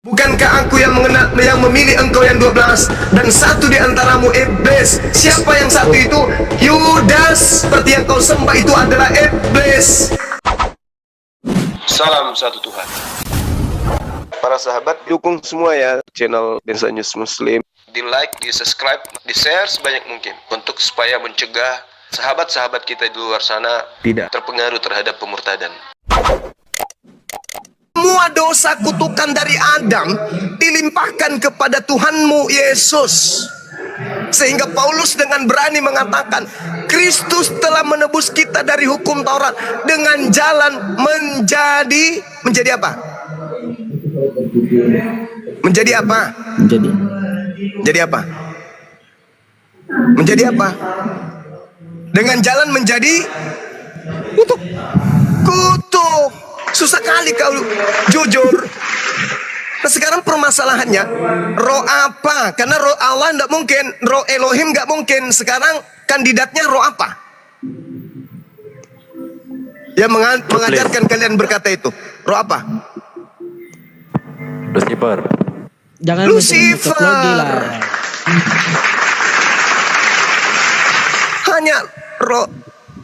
Bukankah aku yang memilih engkau yang 12 dan satu di antaramu iblis? Siapa yang satu itu? Yudas. Seperti yang kau sembah itu adalah iblis. Salam satu Tuhan. Para sahabat, dukung semua ya channel Densa News Muslim. Di like, di subscribe, di share sebanyak mungkin untuk supaya mencegah sahabat-sahabat kita di luar sana tidak terpengaruh terhadap pemurtadan. Semua dosa kutukan dari Adam dilimpahkan kepada Tuhanmu Yesus. Sehingga Paulus dengan berani mengatakan, Kristus telah menebus kita dari hukum Taurat dengan jalan menjadi apa? Menjadi apa? Menjadi apa? Menjadi apa? Dengan jalan menjadi kutuk. Susah kali kau jujur. Nah sekarang permasalahannya, roh apa? Karena roh Allah tidak mungkin, roh Elohim nggak mungkin. Sekarang kandidatnya roh apa? Yang mengajarkan kalian berkata itu, roh apa? Lucifer. Jangan Lucifer. Hanya roh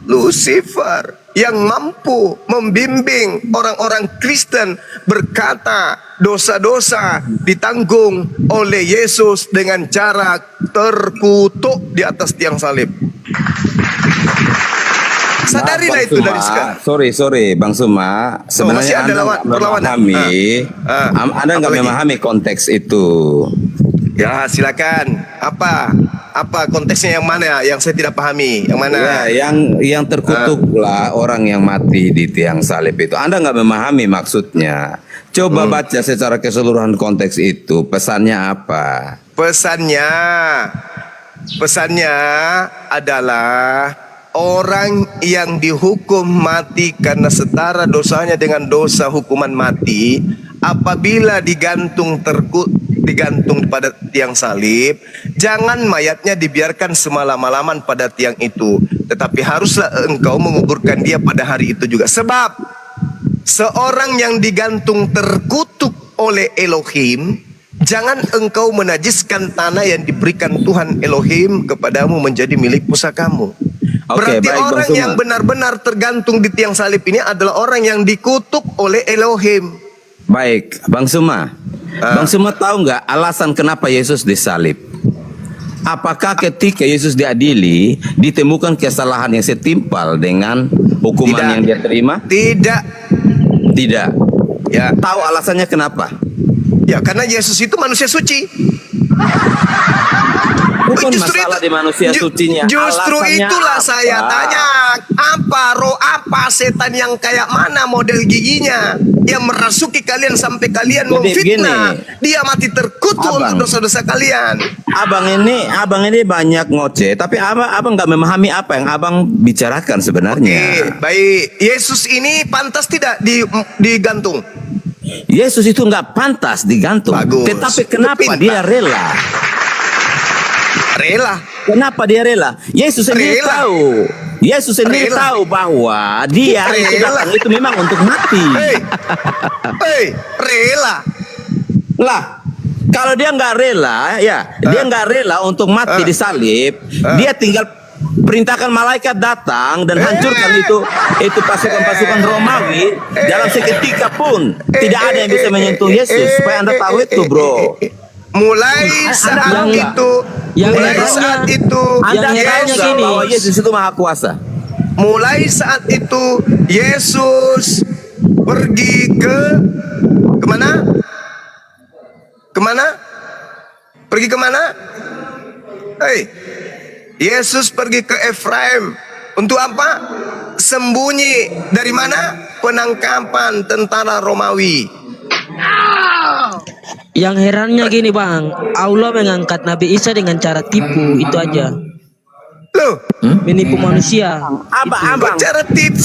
Lucifer yang mampu membimbing orang-orang Kristen berkata dosa-dosa ditanggung oleh Yesus dengan cara terkutuk di atas tiang salib. Sadarilah itu dari sekarang. Sorry, Bang Suma. Sebenarnya Anda nggak memahami konteks itu. Ya silakan. Apa konteksnya yang mana yang saya tidak pahami? Yang mana? Ya, yang terkutuklah orang yang mati di tiang salib itu. Anda nggak memahami maksudnya. Coba baca secara keseluruhan konteks itu. Pesannya apa? Pesannya adalah orang yang dihukum mati karena setara dosanya dengan dosa hukuman mati, apabila digantung pada tiang salib, jangan mayatnya dibiarkan semalam-malaman pada tiang itu, tetapi haruslah engkau menguburkan dia pada hari itu juga. Sebab seorang yang digantung terkutuk oleh Elohim, jangan engkau menajiskan tanah yang diberikan Tuhan Elohim kepadamu menjadi milik pusakamu. Berarti baik, orang yang benar-benar tergantung di tiang salib ini adalah orang yang dikutuk oleh Elohim. Baik, Bang Suma. Bang Suma tahu nggak alasan kenapa Yesus disalib? Apakah ketika Yesus diadili ditemukan kesalahan yang setimpal dengan hukuman yang dia terima? Tidak. Ya, tahu alasannya kenapa? Ya, karena Yesus itu manusia suci. Bukan masalah di manusia sucinya. Justru Alasannya itulah apa? saya tanya, roh apa, setan yang kayak mana model giginya yang merasuki kalian sampai kalian memfitnah. Dia mati terkutuk untuk dosa-dosa kalian. Abang ini banyak ngoceh, tapi abang nggak memahami apa yang abang bicarakan sebenarnya. Oke, baik. Yesus ini pantas tidak digantung? Yesus itu nggak pantas digantung. Bagus. Tetapi kenapa dia rela? Kenapa dia rela? Yesus sendiri tahu. Yesus sendiri tahu bahwa dia itu datang itu memang untuk mati. Rela. Lah, kalau dia nggak rela, dia nggak rela untuk mati disalib, dia tinggal perintahkan malaikat datang dan hancurkan itu pasukan-pasukan Romawi dalam seketika pun tidak ada yang bisa menyentuh Yesus. Supaya Anda tahu itu, bro. Mulai saat itu Anda tahu bahwa Yesus itu maha kuasa. Mulai saat itu Yesus pergi kemana? Pergi kemana? Yesus pergi ke Efraim. Untuk apa? Sembunyi dari mana? Penangkapan tentara Romawi. Yang herannya gini bang, Allah mengangkat Nabi Isa dengan cara tipu, itu aja. Loh, menipu manusia. Abang, cara tipu.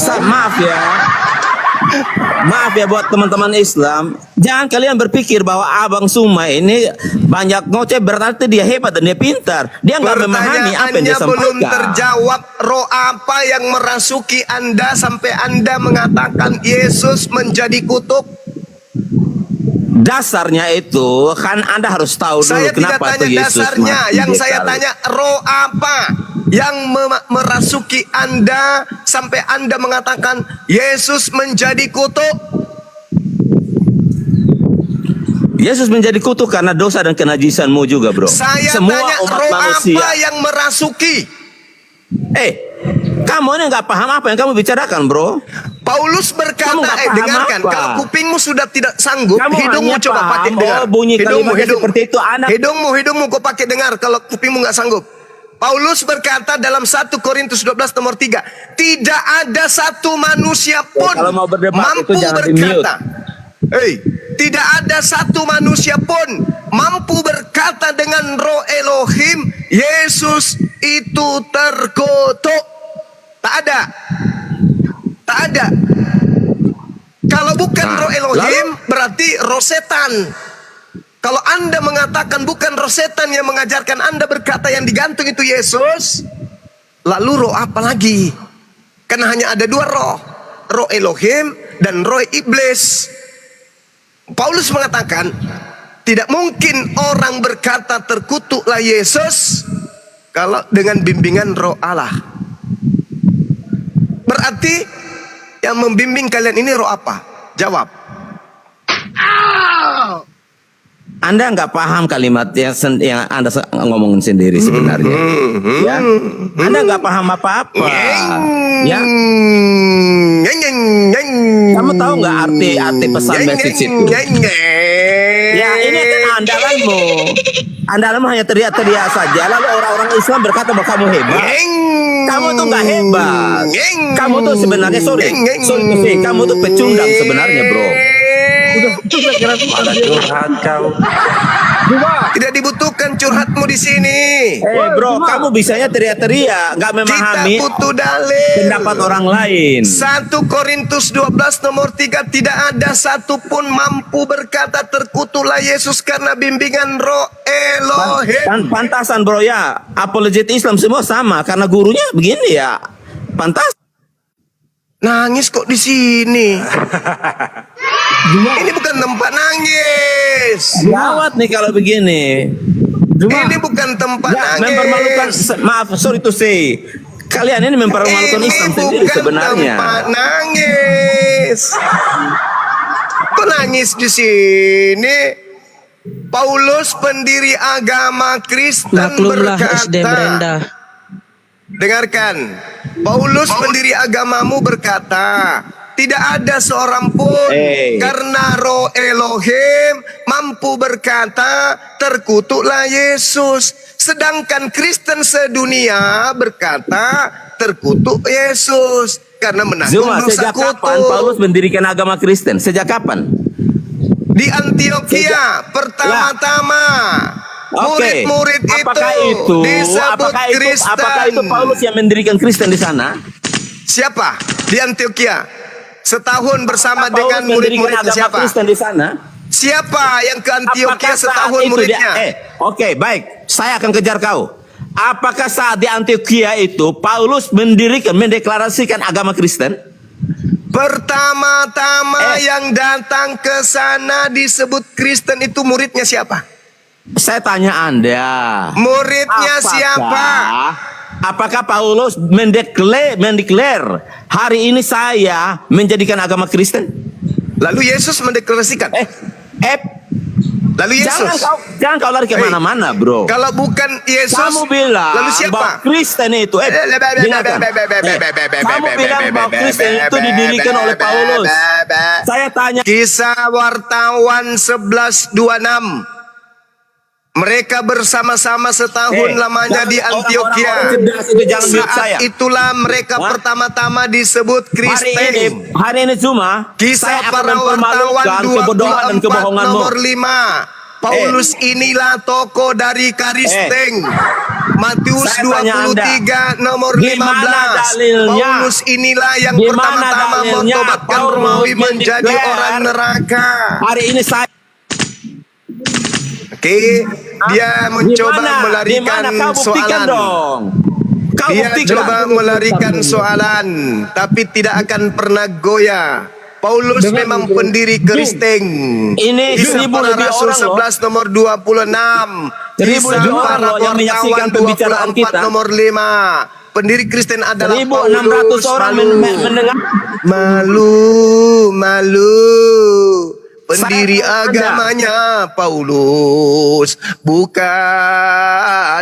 Maaf ya buat teman-teman Islam, jangan kalian berpikir bahwa Abang Suma ini banyak ngoceh berarti dia hebat dan dia pintar. Dia nggak memahami apa yang dia sampaikan. Belum terjawab, roh apa yang merasuki Anda sampai Anda mengatakan Yesus menjadi kutuk? Dasarnya itu kan Anda harus tahu dulu Saya tidak kenapa itu tanya Yesus dasarnya, mati yang di saya kayu. tanya roh apa yang merasuki Anda sampai Anda mengatakan Yesus menjadi kutuk. Yesus menjadi kutuk karena dosa dan kenajisanmu juga, bro. Saya Semua tanya umat roh manusia. apa yang merasuki. Kamu ini nggak paham apa yang kamu bicarakan, bro. Paulus berkata, Kamu nggak paham dengarkan, apa? kalau kupingmu sudah tidak sanggup, Kamu hidungmu hanya coba paham, pakai dengar. bunyi kalimatnya seperti itu, anak. Hidungmu kau pakai dengar kalau kupingmu nggak sanggup. Paulus berkata dalam 1 Korintus 12 nomor 3, tidak ada satu manusia pun Kalau mau berdebat mampu itu jangan di-mute. berkata. Tidak ada satu manusia pun mampu berkata dengan roh Elohim, Yesus itu terkutuk. Tak ada. Tak ada. Kalau bukan roh Elohim, berarti roh setan. Kalau Anda mengatakan bukan roh setan yang mengajarkan Anda berkata yang digantung itu Yesus, lalu roh apa lagi? Karena hanya ada dua roh, roh Elohim dan roh iblis. Paulus mengatakan tidak mungkin orang berkata terkutuklah Yesus kalau dengan bimbingan roh Allah. Berarti yang membimbing kalian ini roh apa? Jawab. Anda nggak paham kalimat yang Anda ngomongin sendiri sebenarnya. Ya, Anda nggak paham apa-apa. Ya, kamu tahu nggak arti pesan message itu? Ya, ini kan andalanmu hanya teriak-teriak saja. Lalu orang-orang Islam berkata bahwa kamu hebat. Kamu tuh nggak hebat. Kamu tuh sebenarnya sorry to say, kamu tuh pecundang sebenarnya, bro. Tidak dibutuhkan curhatmu di sini. Bro, kamu bisanya teriak-teriak, nggak memahami Kita butuh dalil. pendapat orang lain. 1 Korintus 12 nomor 3, tidak ada satupun mampu berkata terkutuklah Yesus karena bimbingan roh Elohim. Pantasan, bro, ya. Apologet Islam semua sama karena gurunya begini ya. Pantas. Nangis kok di sini. Ini bukan tempat nangis. Gawat nih kalau begini. Ini bukan tempat Ya, nangis. mempermalukan, maaf, sorry to say. Kalian ini mempermalukan Islam sendiri bukan sebenarnya. tempat nangis. Kok nangis di sini? Paulus pendiri agama Kristen Maklumlah SD berkata, Brenda. dengarkan, Paulus pendiri agamamu berkata, tidak ada seorang pun karena roh Elohim mampu berkata terkutuklah Yesus. Sedangkan Kristen sedunia berkata terkutuk Yesus karena menanggung Zuma, dosa sejak kapan kutuk. Paulus mendirikan agama Kristen? Sejak kapan? Di Antioquia pertama-tama murid-murid apakah Kristen. apakah itu Paulus yang mendirikan Kristen di sana? Siapa? Di Antioquia. Setahun bersama Apakah dengan Paulus mendirikan murid-muridnya agama siapa? Kristen di sana? Siapa yang ke Antioquia Apakah saat setahun itu muridnya? Oke, baik. Saya akan kejar kau. Apakah saat di Antioquia itu Paulus mendeklarasikan agama Kristen? Pertama-tama yang datang ke sana disebut Kristen itu muridnya siapa? Saya tanya Anda. Muridnya siapa? Apakah Paulus mendeklar hari ini saya menjadikan agama Kristen? Lalu Yesus mendeklarasikan. Lalu Yesus. Jangan kau lari kemana-mana, bro. Kalau bukan Yesus, Kamu bilang lalu siapa? bahwa Kristen itu, dengarkan. Kamu bilang bahwa Kristen itu didirikan oleh Paulus. Saya tanya. Kisah wartawan 11:26. Mereka bersama-sama setahun lamanya di Antioquia. Saat itulah mereka pertama-tama disebut Kristen. Hari ini cuma Kisah saya akan para wartawan mempermalukan kebodohan dan 24 kebohonganmu. nomor 5. Paulus inilah tokoh dari Kristen. Matius Saya tanya 23 nomor Gimana 15. dalilnya? Paulus inilah yang Gimana pertama-tama dalilnya mentobatkan Paulus Romawi menjadi mendeklar orang neraka. Hari ini saya Dia mencoba Di melarikan mana? Kau buktikan soalan. dong. Dia coba melarikan soalan, tapi tidak akan pernah goyah. Paulus memang pendiri Kristen. Ini Kisah 1000 para lebih Rasul orang loh. 11 nomor 26. 1000 Kisah lebih orang para loh yang menyaksikan wartawan pembicaraan 24 kita. nomor 5. Pendiri Kristen adalah 1.600 Paulus. orang mendengar. Malu. Pendiri Saya- agamanya Paulus, bukan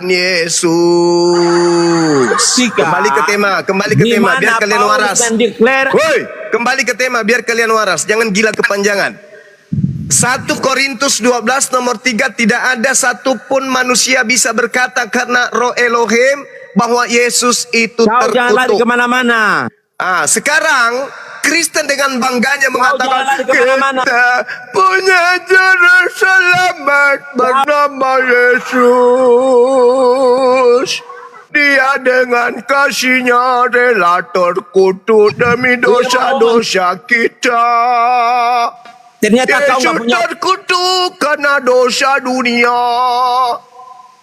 Yesus. Sika. Kembali ke tema, Di biar mana kalian Paulus waras. mendeklar- Woi, kembali ke tema biar kalian waras, jangan gila kepanjangan. 1 Korintus 12 nomor 3, tidak ada satupun manusia bisa berkata karena Roh Elohim bahwa Yesus itu Kau jangan lari terkutuk. kemana-mana. Sekarang Kristen dengan bangganya jangan mengatakan lari kemana-mana. kita punya juru selamat bernama Yesus. Dia dengan kasihnya rela terkutuk demi dosa-dosa kita. Ternyata kau nggak Yesus punya. terkutuk karena dosa dunia.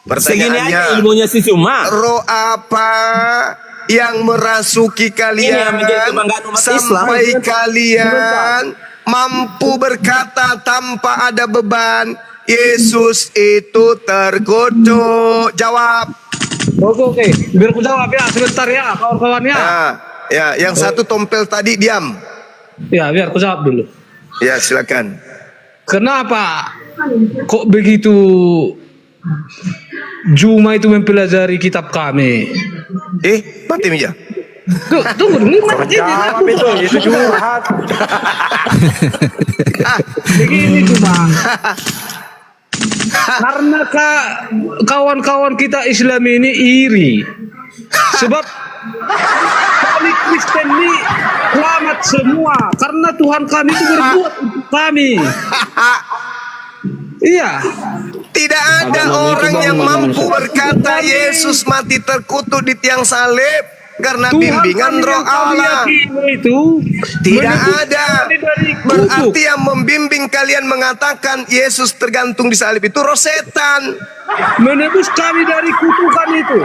Segini Pertanyaannya, aja ilmunya si Suma. roh apa yang merasuki Ini yang menjadi kalian kebanggaan umat sampai Islam. kalian mampu berkata tanpa ada beban, Yesus itu terkutuk? Jawab. Oke. Biar aku jawab ya sebentar ya kawan-kawan ya. Ya, yang satu tompel tadi diam. Ya, biar aku jawab dulu. Ya, silakan. Kenapa kok begitu Juma itu mempelajari kitab kami? Mati meja. Tunggu dulu, itu curhat. Begini Juma. Karena kawan-kawan kita Islam ini iri. Sebab kami Kristen ini selamat semua karena Tuhan kami itu berbuat untuk kami. Iya. Tidak ada orang yang mampu berkata Yesus mati terkutuk di tiang salib karena bimbingan kami roh yang kami Allah. yakini itu Tidak menebus ada. kami dari kutuk. Berarti yang membimbing kalian mengatakan Yesus tergantung di salib itu roh setan. menebus kami dari kutukan itu.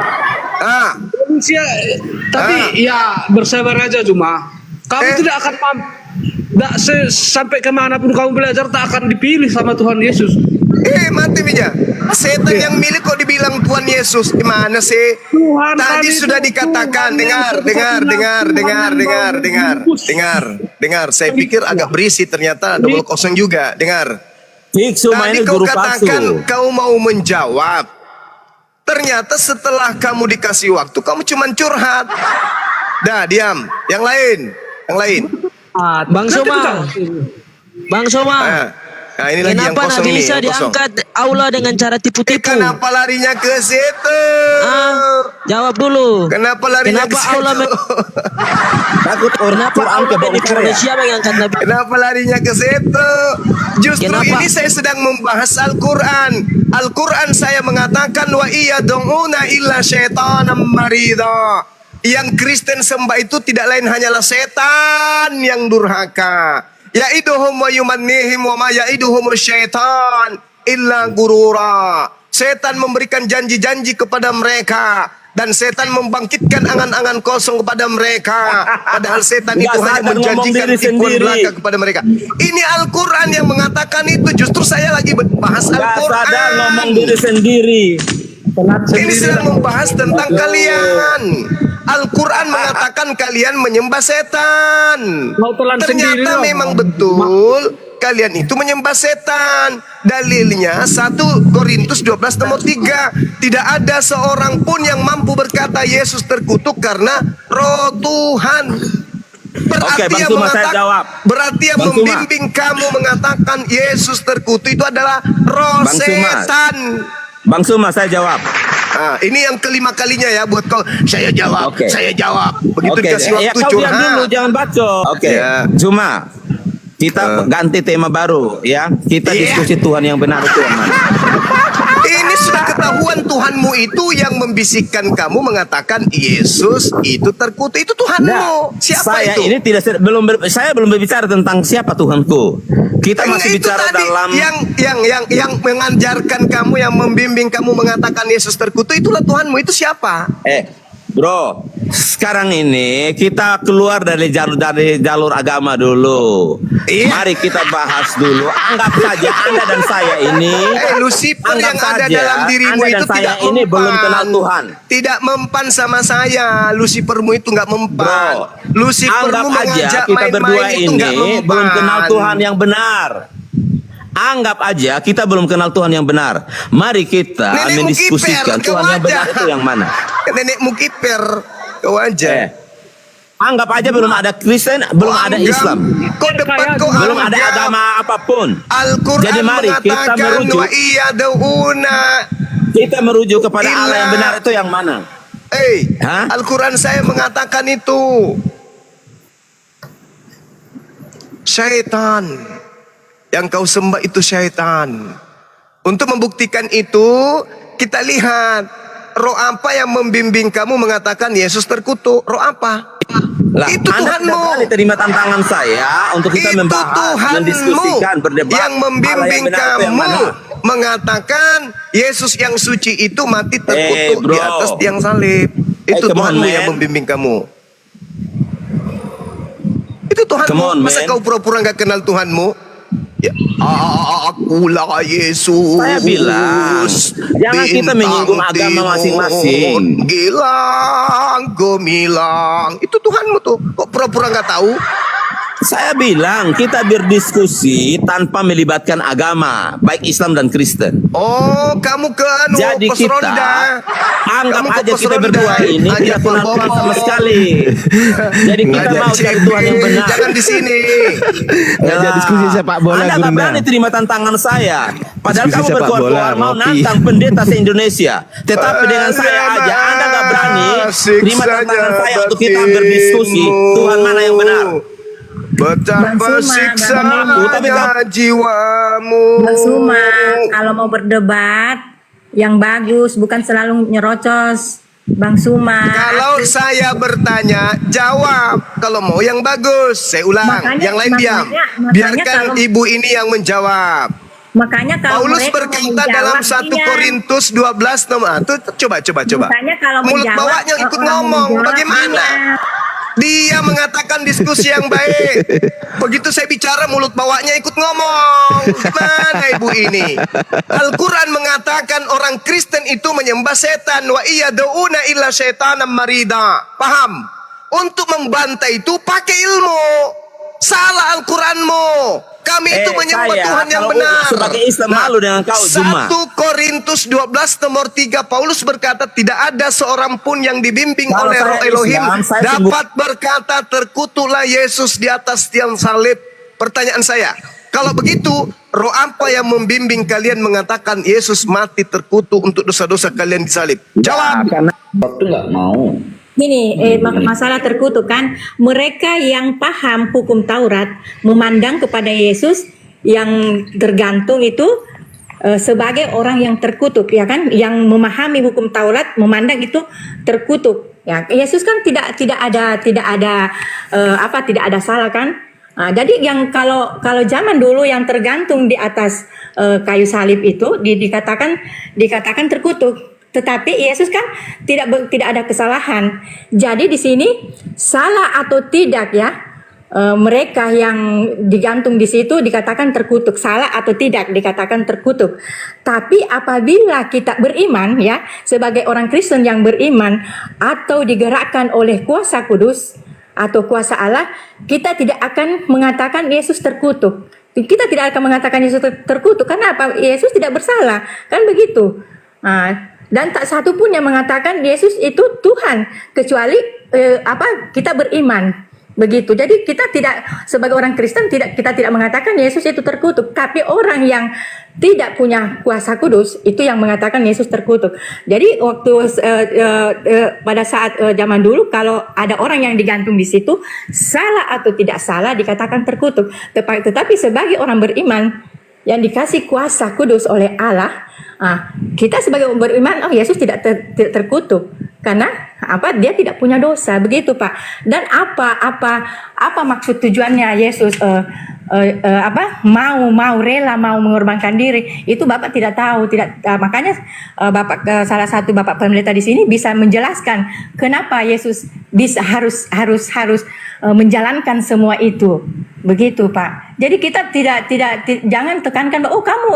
Manusia, tapi ya bersabar aja cuma. Kamu tidak akan sampai kemanapun kamu belajar tak akan dipilih sama Tuhan Yesus. Mati meja. Setan yang milik kok dibilang Tuhan Yesus. Gimana sih? Tuhan Tadi kami sudah itu dikatakan. Tuhan yang Dengar. Saya pikir agak berisi, ternyata double kosong juga. Dengar. Fik Suma Tadi ini kau guru katakan palsu. kau mau menjawab. Ternyata setelah kamu dikasih waktu, kamu cuma curhat. Dah, diam. Yang lain. Bang Soma. Bang Soma. Nah, ini lagi yang Kenapa kosong Nabi ini. Isa Yang kosong. diangkat Allah dengan cara tipu-tipu? Kenapa larinya ke situ? Jawab dulu. Kenapa larinya ke Kenapa situ? Allah Takut orang Kenapa Quran Allah kebongkar ya. Indonesia mengangkat Nabi? Kenapa larinya ke situ? Justru Kenapa? ini saya sedang membahas Al-Quran. Al-Quran saya mengatakan wa iya donguna illa syaitanam marida. Yang Kristen sembah itu tidak lain hanyalah setan yang durhaka. Ya'iduhum wa yumannihim wa ma ya'iduhum syaitan illa gurura. Setan memberikan janji-janji kepada mereka dan setan membangkitkan angan-angan kosong kepada mereka. Padahal setan itu Nggak hanya sadar ngomong menjanjikan diri tipuan sendiri. belaka kepada mereka. Ini Al-Quran yang mengatakan itu. Justru saya lagi bahas Gak Al-Quran. sadar ngomong diri sendiri. Ini sedang membahas tentang kalian. Al-Quran mengatakan kalian menyembah setan. Mau telan sendiri Ternyata loh. memang betul kalian itu menyembah setan. Dalilnya 1 Korintus 12 nomor 3. Tidak ada seorang pun yang mampu berkata Yesus terkutuk karena roh Tuhan. Oke, Bang Suma, saya jawab. Berarti yang Bang Suma. membimbing kamu mengatakan Yesus terkutuk itu adalah roh Bang Suma. setan. Bang Suma, saya jawab. Ini yang kelima kalinya ya buat kau. Saya jawab, Oke. saya jawab. Begitu Oke, dikasih waktu kau diam curhat. dulu, jangan bacot. Oke, Ya. Cuma kita ganti tema baru ya. Kita Iya. diskusi Tuhan yang benar itu yang mana. Ini sudah ketahuan Tuhanmu itu yang membisikkan kamu mengatakan Yesus itu terkutuk. Itu Tuhanmu. Nah, Siapa saya itu? ini saya belum berbicara tentang siapa Tuhanku. Kita masih Itu bicara tadi dalam yang mengajarkan kamu, yang membimbing kamu mengatakan Yesus terkutuk, itulah Tuhanmu. Itu siapa? Bro, sekarang ini kita keluar dari jalur agama dulu. Iya. Mari kita bahas dulu. Anggap saja Anda dan saya ini, Lucifer anggap yang ada saja dalam dirimu Anda dan itu saya tidak ini mempan. belum kenal Tuhan. Tidak mempan sama saya. Lucifermu itu nggak mempan. Bro, Lucifermu anggap aja mengajak kita berdua main-main itu ini nggak mempan. belum kenal Tuhan yang benar. Anggap aja kita belum kenal Tuhan yang benar. Mari kita Nenekmu mendiskusikan kiper, Tuhan kau yang benar aja. itu yang mana. Nenekmu kiper, kau aja. Anggap aja belum ada Kristen, belum ada Anggap, Islam, Kau depan kau belum ada anggap. agama apapun. Al-Quran Jadi mari kita mengatakan merujuk. wa iyaduna. Kita merujuk kepada Illa. Allah yang benar itu yang mana? Hah? Al-Quran saya mengatakan itu. Syaitan. Yang kau sembah itu syaitan. Untuk membuktikan itu, kita lihat roh apa yang membimbing kamu mengatakan Yesus terkutuk. Roh apa? Lah, Itu Anda Tuhanmu. tidak berani terima tantangan saya untuk kita Itu membahas, Tuhanmu mendiskusikan, berdebat. yang membimbing Allah yang benar itu yang kamu mana? mengatakan Yesus yang suci itu mati terkutuk bro. di atas tiang salib. Itu come on, Tuhanmu man. yang membimbing kamu. Itu Come Tuhanmu. on, Masa man. kau pura-pura gak kenal Tuhanmu? Ya, akulah Yesus. Saya bilang, jangan kita menyinggung agama masing-masing. Gilang, gemilang. Itu Tuhanmu tuh. Kok pura-pura gak tahu? Saya bilang kita berdiskusi tanpa melibatkan agama, baik Islam dan Kristen. Oh, kamu ke Jadi pos kita ronda. anggap Kamu ke aja pos kita ronda. berdua ini Ajak tidak kenal Tuhan bawa-bawa. sama sekali. Jadi kita Ngajak mau cari CP, Tuhan yang benar. Jangan di sini. Ngajak Nah, diskusi sepak bola, Anda nggak Gunda. berani terima tantangan saya. Padahal Diskusi kamu sepak berkuar-kuar bola, mau ngopi. nantang pendeta se-Indonesia. Tetapi dengan saya aja Anda nggak berani terima tantangan saya untuk kita berdiskusi Tuhan mana yang benar. Betapa Bang Suma, siksanya jiwamu. Bang Suma, kalau mau berdebat yang bagus, bukan selalu nyerocos. Bang Suma. Kalau saya bertanya, jawab. Kalau mau yang bagus, saya ulang. Makanya- Yang lain diam. makanya Biarkan kalau- ibu ini yang menjawab. Makanya kalau Paulus mereka berkata menjawab, dalam 1 iya. Korintus 12 nomor coba. Makanya kalau Mulut menjawab, bawahnya ikut orang ngomong. menjawab, Bagaimana? iya. Dia mengatakan diskusi yang baik. Begitu saya bicara mulut bawahnya ikut ngomong. Gimana ibu ini? Al-Quran mengatakan orang Kristen itu menyembah setan. Wa iyaduna illa syaitanam marida. Paham? Untuk membantai itu pakai ilmu. Salah Al-Quranmu. Kami itu menyembah saya, Tuhan yang kalau benar. sebagai Islam malu dengan kau, Juma. 1 Korintus 12 nomor 3 Paulus berkata tidak ada seorang pun yang dibimbing Kalau oleh saya Roh Elohim Islam, saya dapat berkata terkutuklah Yesus di atas tiang salib. Pertanyaan saya, kalau begitu roh apa yang membimbing kalian mengatakan Yesus mati terkutuk untuk dosa-dosa kalian disalib? Jawab. Karena waktu nggak mau. Gini, masalah terkutuk kan, mereka yang paham hukum Taurat memandang kepada Yesus yang tergantung itu sebagai orang yang terkutuk, ya kan? Yang memahami hukum Taurat memandang itu terkutuk. Ya, Yesus kan tidak ada salah kan? Nah, jadi yang kalau zaman dulu yang tergantung di atas kayu salib itu dikatakan terkutuk. Tetapi Yesus kan tidak ada kesalahan. Jadi di sini salah atau tidak ya, mereka yang digantung di situ dikatakan terkutuk, salah atau tidak dikatakan terkutuk. Tapi apabila kita beriman ya, sebagai orang Kristen yang beriman atau digerakkan oleh kuasa kudus atau kuasa Allah, kita tidak akan mengatakan Yesus terkutuk. Kita tidak akan mengatakan Yesus terkutuk. Karena apa? Yesus tidak bersalah. Kan begitu. Dan tak satu pun yang mengatakan Yesus itu Tuhan kecuali kita beriman begitu. Jadi kita tidak sebagai orang Kristen kita tidak mengatakan Yesus itu terkutuk, tapi orang yang tidak punya kuasa kudus itu yang mengatakan Yesus terkutuk. Jadi waktu pada saat zaman dulu kalau ada orang yang digantung di situ salah atau tidak salah dikatakan terkutuk. Tetapi sebagai orang beriman yang dikasih kuasa kudus oleh Allah, kita sebagai beriman, Yesus tidak terkutuk. karena apa, dia tidak punya dosa, begitu Pak. Dan apa maksud tujuannya Yesus mau rela mau mengorbankan diri, itu Bapak tidak tahu, makanya Bapak salah satu Bapak pendeta di sini bisa menjelaskan kenapa Yesus bisa harus menjalankan semua itu, begitu Pak. Jadi kita tidak jangan tekankan bahwa kamu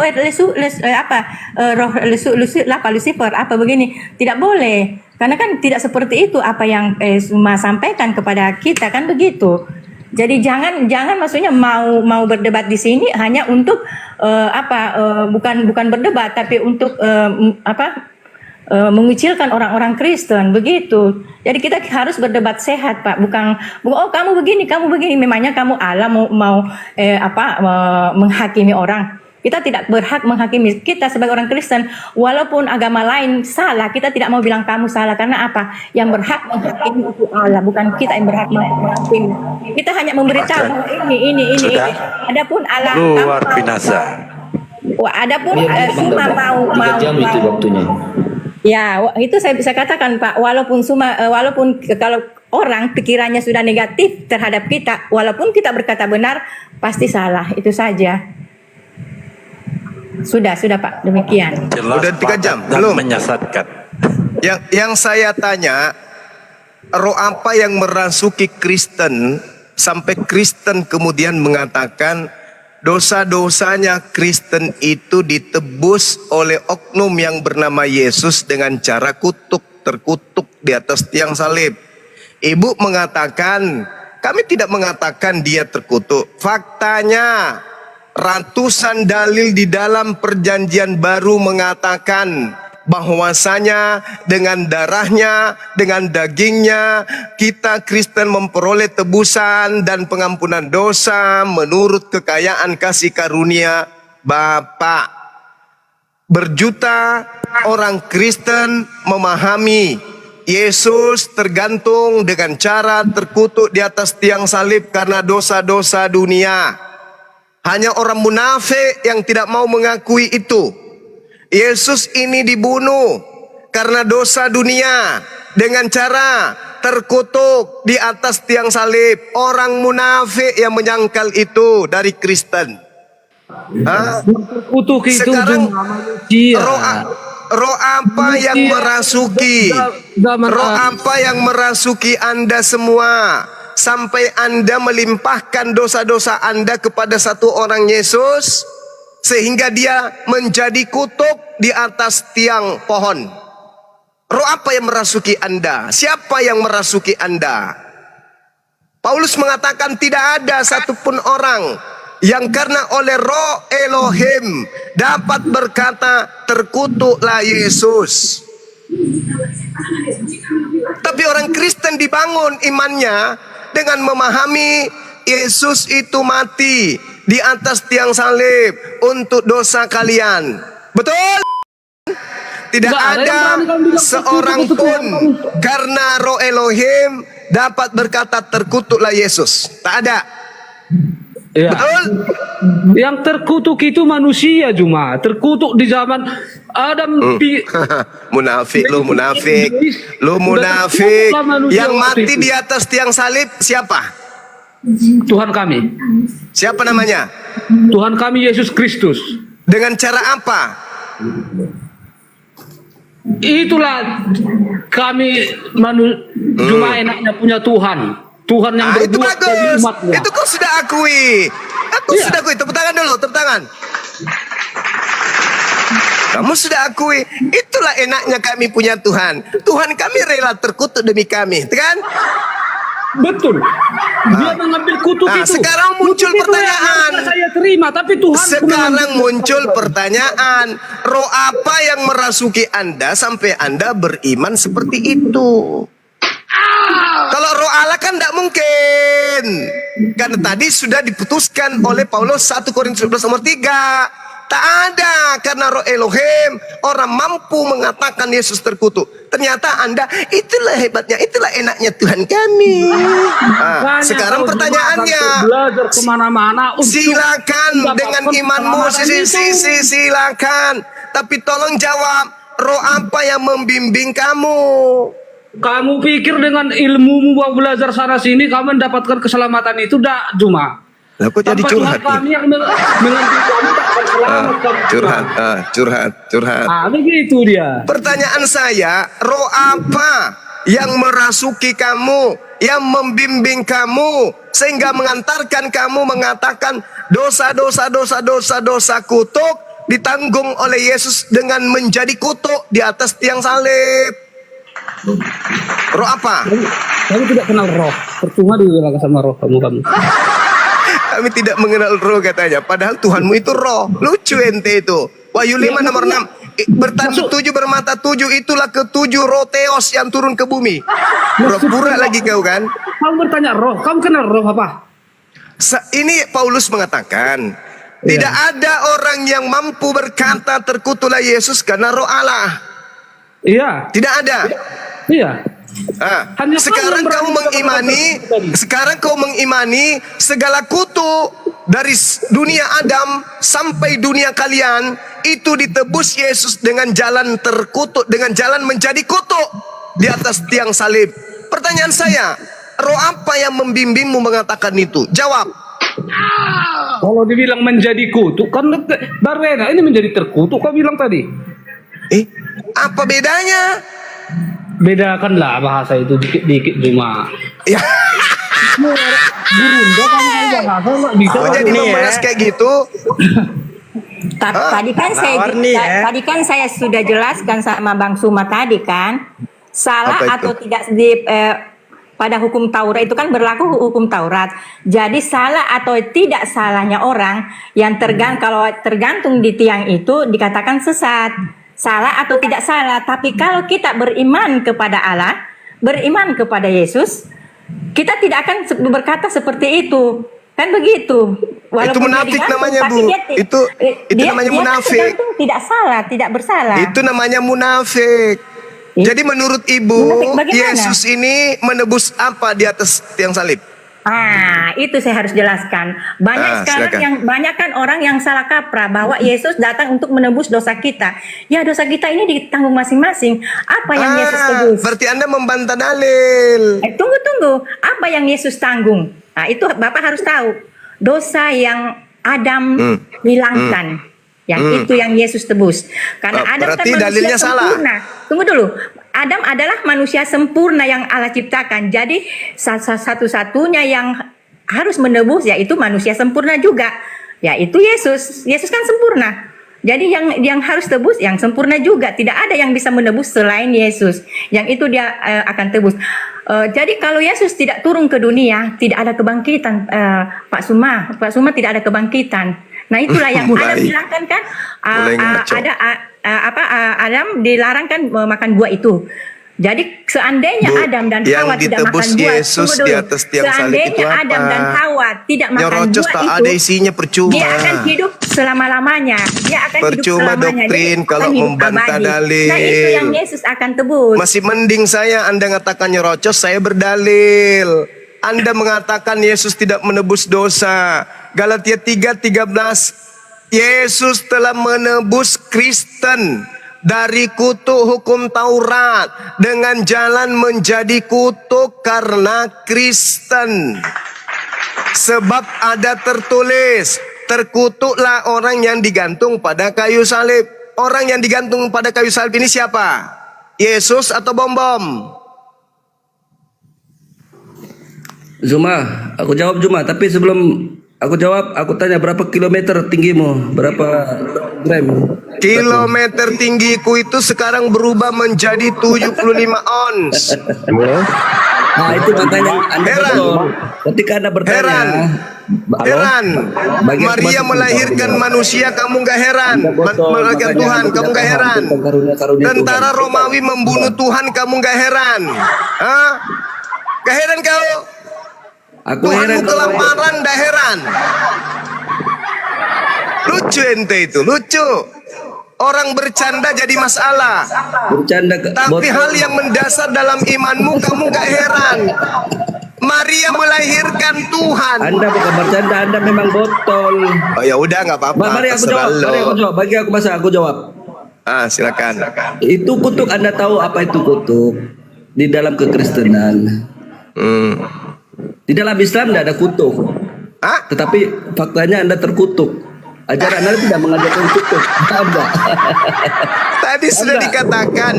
Lucifer apa begini, tidak boleh, karena kan tidak seperti itu apa yang Suma sampaikan kepada kita, kan begitu. Jadi jangan maksudnya mau berdebat di sini hanya untuk bukan berdebat, tapi untuk mengucilkan orang-orang Kristen, begitu. Jadi kita harus berdebat sehat Pak, bukan oh kamu begini, memangnya kamu Allah mau menghakimi orang. Kita tidak berhak menghakimi. Kita sebagai orang Kristen, walaupun agama lain salah, kita tidak mau bilang kamu salah, karena apa? Yang berhak menghakimi itu Allah, bukan kita yang berhak menghakimi. Kita hanya memberitahu ini. Adapun Allah luar binasa. Adapun Suma mau itu waktunya. Ya, itu saya bisa katakan Pak, walaupun kalau orang pikirannya sudah negatif terhadap kita, walaupun kita berkata benar, pasti salah, itu saja. Sudah Pak, demikian. Jelas, Udah 3 jam, dan belum? menyesatkan. Yang saya tanya, roh apa yang merasuki Kristen sampai Kristen kemudian mengatakan dosa-dosanya Kristen itu ditebus oleh oknum yang bernama Yesus dengan cara terkutuk di atas tiang salib. Ibu mengatakan, kami tidak mengatakan dia terkutuk. Faktanya, ratusan dalil di dalam perjanjian baru mengatakan bahwasanya dengan darahnya, dengan dagingnya, kita Kristen memperoleh tebusan dan pengampunan dosa menurut kekayaan kasih karunia Bapa. Berjuta orang Kristen memahami Yesus tergantung dengan cara terkutuk di atas tiang salib karena dosa-dosa dunia. Hanya orang munafik yang tidak mau mengakui itu. Yesus ini dibunuh karena dosa dunia dengan cara terkutuk di atas tiang salib. Orang munafik yang menyangkal itu dari Kristen. Kutuk itu Sekarang manusia. roh apa yang merasuki? Roh apa yang merasuki Anda semua? Sampai Anda melimpahkan dosa-dosa Anda kepada satu orang Yesus, sehingga dia menjadi kutub di atas tiang pohon. Roh apa yang merasuki Anda? Siapa yang merasuki Anda? Paulus mengatakan tidak ada satupun orang yang karena oleh roh Elohim dapat berkata terkutuklah Yesus. Tapi orang Kristen dibangun imannya dengan memahami Yesus itu mati di atas tiang salib untuk dosa kalian. Betul? Tidak ada seorang pun karena roh Elohim dapat berkata terkutuklah Yesus. Tak ada. Ya. Betul? Yang terkutuk itu manusia cuma. Terkutuk di zaman Adam. Munafik lu, munafik. Lu munafik. Yang mati di atas tiang salib siapa? Tuhan kami. Siapa namanya? Tuhan kami Yesus Kristus. Dengan cara apa? Itulah kami cuma enaknya punya Tuhan. Tuhan yang Itu berbuat bagi bagus. umatnya. Itu kau sudah akui. Aku sudah akui. Tepuk tangan dulu, tepuk tangan. Kamu sudah akui. Itulah enaknya kami punya Tuhan. Tuhan kami rela terkutuk demi kami, kan? Betul. Dia mengambil kutuk itu. Sekarang muncul Kutuk itu pertanyaan. yang saya terima, tapi Tuhan Sekarang muncul pertanyaan. Roh apa yang merasuki Anda sampai Anda beriman seperti itu? Kalau roh Allah kan tidak mungkin. Karena tadi sudah diputuskan oleh Paulus 1 Korintus 11 nomor 3. Tak ada, karena roh Elohim orang mampu mengatakan Yesus terkutuk. Ternyata Anda, itulah hebatnya, itulah enaknya Tuhan kami. Sekarang pertanyaannya, belajar kemana-mana. silakan dengan imanmu, silakan. Tapi tolong jawab, roh apa yang membimbing kamu? Kamu pikir dengan ilmumu mau belajar sana sini kamu mendapatkan keselamatan itu dak, Juma? Lah kok jadi Tanpa curhat Tuhan kami yang mengerti kamu tak akan selamat kamu. curhat. Begitu dia. Pertanyaan saya, roh apa yang merasuki kamu, yang membimbing kamu sehingga mengantarkan kamu mengatakan dosa kutuk ditanggung oleh Yesus dengan menjadi kutuk di atas tiang salib? Roh apa? Kamu tidak kenal roh. Percuma dibilang sama roh kamu. Kami tidak mengenal roh katanya. Padahal Tuhanmu itu roh. Lucu ente itu. Wahyu 5 nomor 6. Bertanduk 7 bermata 7. Itulah ketujuh roh Theos yang turun ke bumi. Pura-pura lagi kau kan. Kamu bertanya roh. Kamu kenal roh apa? Ini Paulus mengatakan. Tidak ada orang yang mampu berkata terkutuklah Yesus karena roh Allah. Iya. Tidak ada. Iya. Hanya Sekarang kamu kau mengimani segala kutuk dari dunia Adam sampai dunia kalian itu ditebus Yesus dengan jalan terkutuk, dengan jalan menjadi kutuk di atas tiang salib. Pertanyaan saya, roh apa yang membimbingmu mengatakan itu? Jawab. Kalau dibilang menjadi kutuk kan baru enak, ini menjadi terkutuk kau bilang tadi. Apa bedanya? Bedakanlah bahasa itu dikit-dikit cuma. Ya. Burunda kamu bahasa nggak bisa. Oh, jadi membahas kayak gitu. Tadi kan saya sudah jelaskan sama Bang Suma tadi kan, salah atau tidak pada hukum Taurat itu kan berlaku hukum Taurat. Jadi salah atau tidak salahnya orang yang kalau tergantung di tiang itu dikatakan sesat. Salah atau tidak salah, tapi kalau kita beriman kepada Allah, beriman kepada Yesus, kita tidak akan berkata seperti itu, kan begitu. Itu munafik namanya, Bu. Itu namanya munafik. Tidak salah, tidak bersalah. Itu namanya munafik. Jadi menurut Ibu, Yesus ini menebus apa di atas tiang salib? Itu saya harus jelaskan. Banyak kan orang yang salah kaprah bahwa Yesus datang untuk menebus dosa kita. Ya, dosa kita ini ditanggung masing-masing. Apa yang Yesus tebus? Berarti Anda membantah dalil. Tunggu. Apa yang Yesus tanggung? Nah, itu Bapak harus tahu. Dosa yang Adam hilangkan. Itu yang Yesus tebus. Karena Adam kan manusia sempurna. Tunggu dulu. Adam adalah manusia sempurna yang Allah ciptakan. Jadi satu-satunya yang harus menebus yaitu manusia sempurna juga. Yaitu Yesus. Yesus kan sempurna. Jadi yang harus tebus yang sempurna juga. Tidak ada yang bisa menebus selain Yesus. Yang itu dia akan tebus. Jadi kalau Yesus tidak turun ke dunia, tidak ada kebangkitan, Pak Suma. Pak Suma tidak ada kebangkitan. Nah itulah yang Adam bilangkan kan. Adam dilarang kan makan buah itu. Jadi seandainya Adam dan Hawa tidak makan buah, Yesus di atas tiang salib itu apa? Adam dan Hawa tidak makan buah itu, ada isinya percuma. Dia akan hidup selama-lamanya. Dia akan percuma hidup selamanya. Doktrin kalau membantah dalil. Nah itu yang Yesus akan tebus. Masih mending Anda mengatakan nyerocos, saya berdalil. Anda mengatakan Yesus tidak menebus dosa. Galatia 3:13. Yesus telah menebus Kristen dari kutuk hukum Taurat dengan jalan menjadi kutuk karena Kristen. Sebab ada tertulis, terkutuklah orang yang digantung pada kayu salib. Orang yang digantung pada kayu salib ini siapa? Yesus atau bom-bom? Zuma, aku jawab Zuma, tapi sebelum aku jawab, aku tanya berapa kilometer tinggimu? Berapa gram? Kilometer tinggiku itu sekarang berubah menjadi 75 ons. Nah itu makanya Anda betul. Ketika Anda bertanya, heran. Maria melahirkan manusia, kamu gak heran. Melahirkan Tuhan, kamu gak heran. Tentara Romawi membunuh Tuhan, kamu gak heran. Hah? Gak heran kau? Aku Tuhanmu kelaparan, dah heran. Lucu ente itu, lucu. Orang bercanda jadi masalah. Bercanda Tapi hal yang mendasar dalam imanmu kamu gak heran. Maria melahirkan Tuhan. Anda bukan bercanda, Anda memang botol. Oh ya udah nggak apa-apa. Mari aku jawab. Bagi aku masa aku jawab. Silakan. Itu kutuk, Anda tahu apa itu kutuk? di dalam kekristenan. Di dalam Islam tidak ada kutuk. Ah, Tetapi faktanya Anda terkutuk. Ajaran Anda tidak mengajarkan kutuk. Ada. tadi sudah dikatakan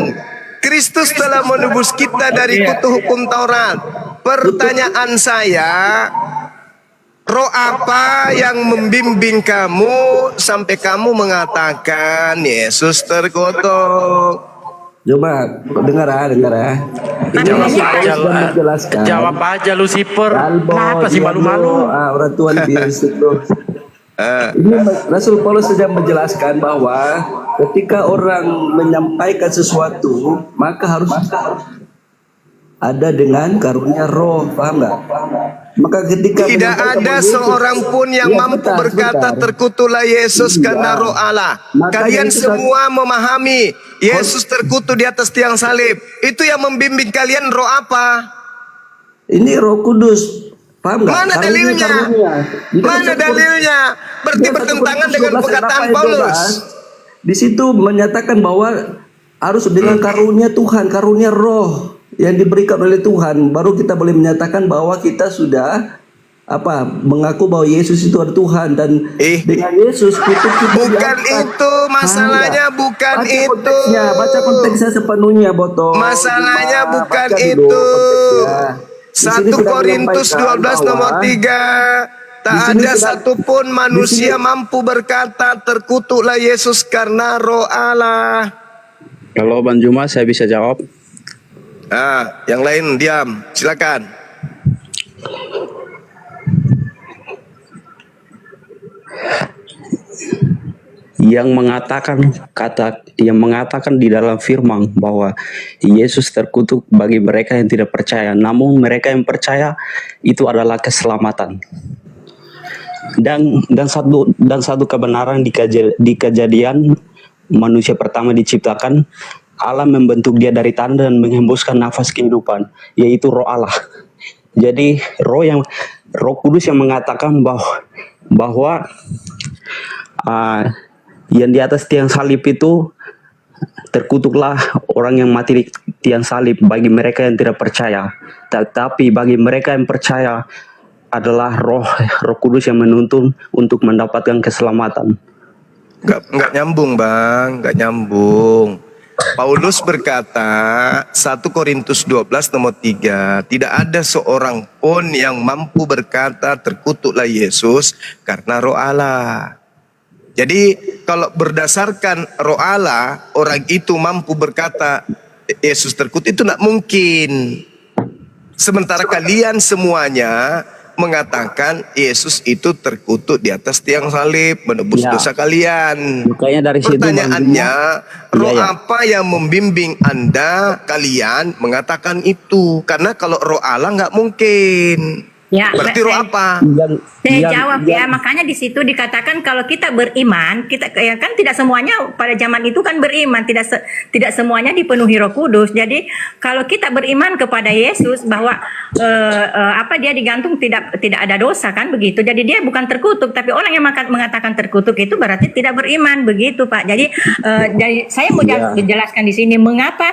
Kristus telah menebus kita dari kutuk hukum Taurat. Pertanyaan saya, roh apa yang membimbing kamu sampai kamu mengatakan Yesus terkutuk? Coba dengar ya. Jawab aja, menjelaskan. Jawab aja Lucifer. Albo, Kenapa sih Diablo, malu-malu? orang Tuhan Yesus itu. Ini Rasul Paulus sedang menjelaskan bahwa ketika orang menyampaikan sesuatu, maka harus ada dengan karunia roh, paham nggak? Maka ketika Tidak menyampaikan ada Yesus, seorang pun yang ya, mampu bentar, berkata bentar. terkutuklah Yesus karena roh Allah. Makanya Kalian itu semua memahami Yesus terkutuk di atas tiang salib. Itu yang membimbing kalian roh apa? ini Roh Kudus, paham nggak? Mana dalilnya? Di dalam Mana 1 dalilnya? Berarti Di dalam 1 bertentangan Korintus dengan 12 ayat perkataan 8 ayat Paulus. 12, di situ menyatakan bahwa harus dengan karunia Tuhan, karunia roh yang diberikan oleh Tuhan, baru kita boleh menyatakan bahwa kita sudah mengaku bahwa Yesus itu adalah Tuhan, dan dengan Yesus itu kita Bukan diangkat. itu masalahnya, bukan Baca itu. konteksnya, baca konteksnya sepenuhnya, Boto. Masalahnya Cuma bukan baca dulu itu. konteksnya. Di sini 1 sudah Korintus menyampaikan 12 nomor bahwa 3. Tak di sini ada sudah- satupun manusia mampu berkata terkutuklah Yesus karena roh Allah. Kalau Bang Juma saya bisa jawab. Yang lain diam, silakan. Yang mengatakan di dalam firman bahwa Yesus terkutuk bagi mereka yang tidak percaya, namun mereka yang percaya itu adalah keselamatan. Dan satu kebenaran di kejadian manusia pertama diciptakan, Allah membentuk dia dari tanah dan menghembuskan nafas kehidupan, yaitu roh Allah. Jadi Roh Kudus yang mengatakan bahwa yang di atas tiang salib itu terkutuklah orang yang mati di tiang salib bagi mereka yang tidak percaya. Tetapi bagi mereka yang percaya adalah Roh Kudus yang menuntun untuk mendapatkan keselamatan. Enggak nyambung, Bang, enggak nyambung. Paulus berkata 1 Korintus 12 nomor 3, tidak ada seorang pun yang mampu berkata terkutuklah Yesus karena roh Allah. Jadi kalau berdasarkan roh Allah, orang itu mampu berkata Yesus terkutuk, itu tidak mungkin. Sementara kalian semuanya mengatakan Yesus itu terkutuk di atas tiang salib, menebus Ya. dosa kalian. Makanya dari situ Pertanyaannya, roh Iya, ya. apa yang membimbing Anda, kalian mengatakan itu? Karena kalau roh Allah nggak mungkin. Ya, Berarti roh apa? Saya jawab ya, makanya di situ dikatakan kalau kita beriman, kita ya kan tidak semuanya pada zaman itu kan beriman, tidak semuanya dipenuhi Roh Kudus. Jadi kalau kita beriman kepada Yesus bahwa dia digantung tidak ada dosa kan begitu. Jadi dia bukan terkutuk, tapi orang yang mengatakan terkutuk itu berarti tidak beriman begitu, Pak. Jadi saya mau jelaskan di sini mengapa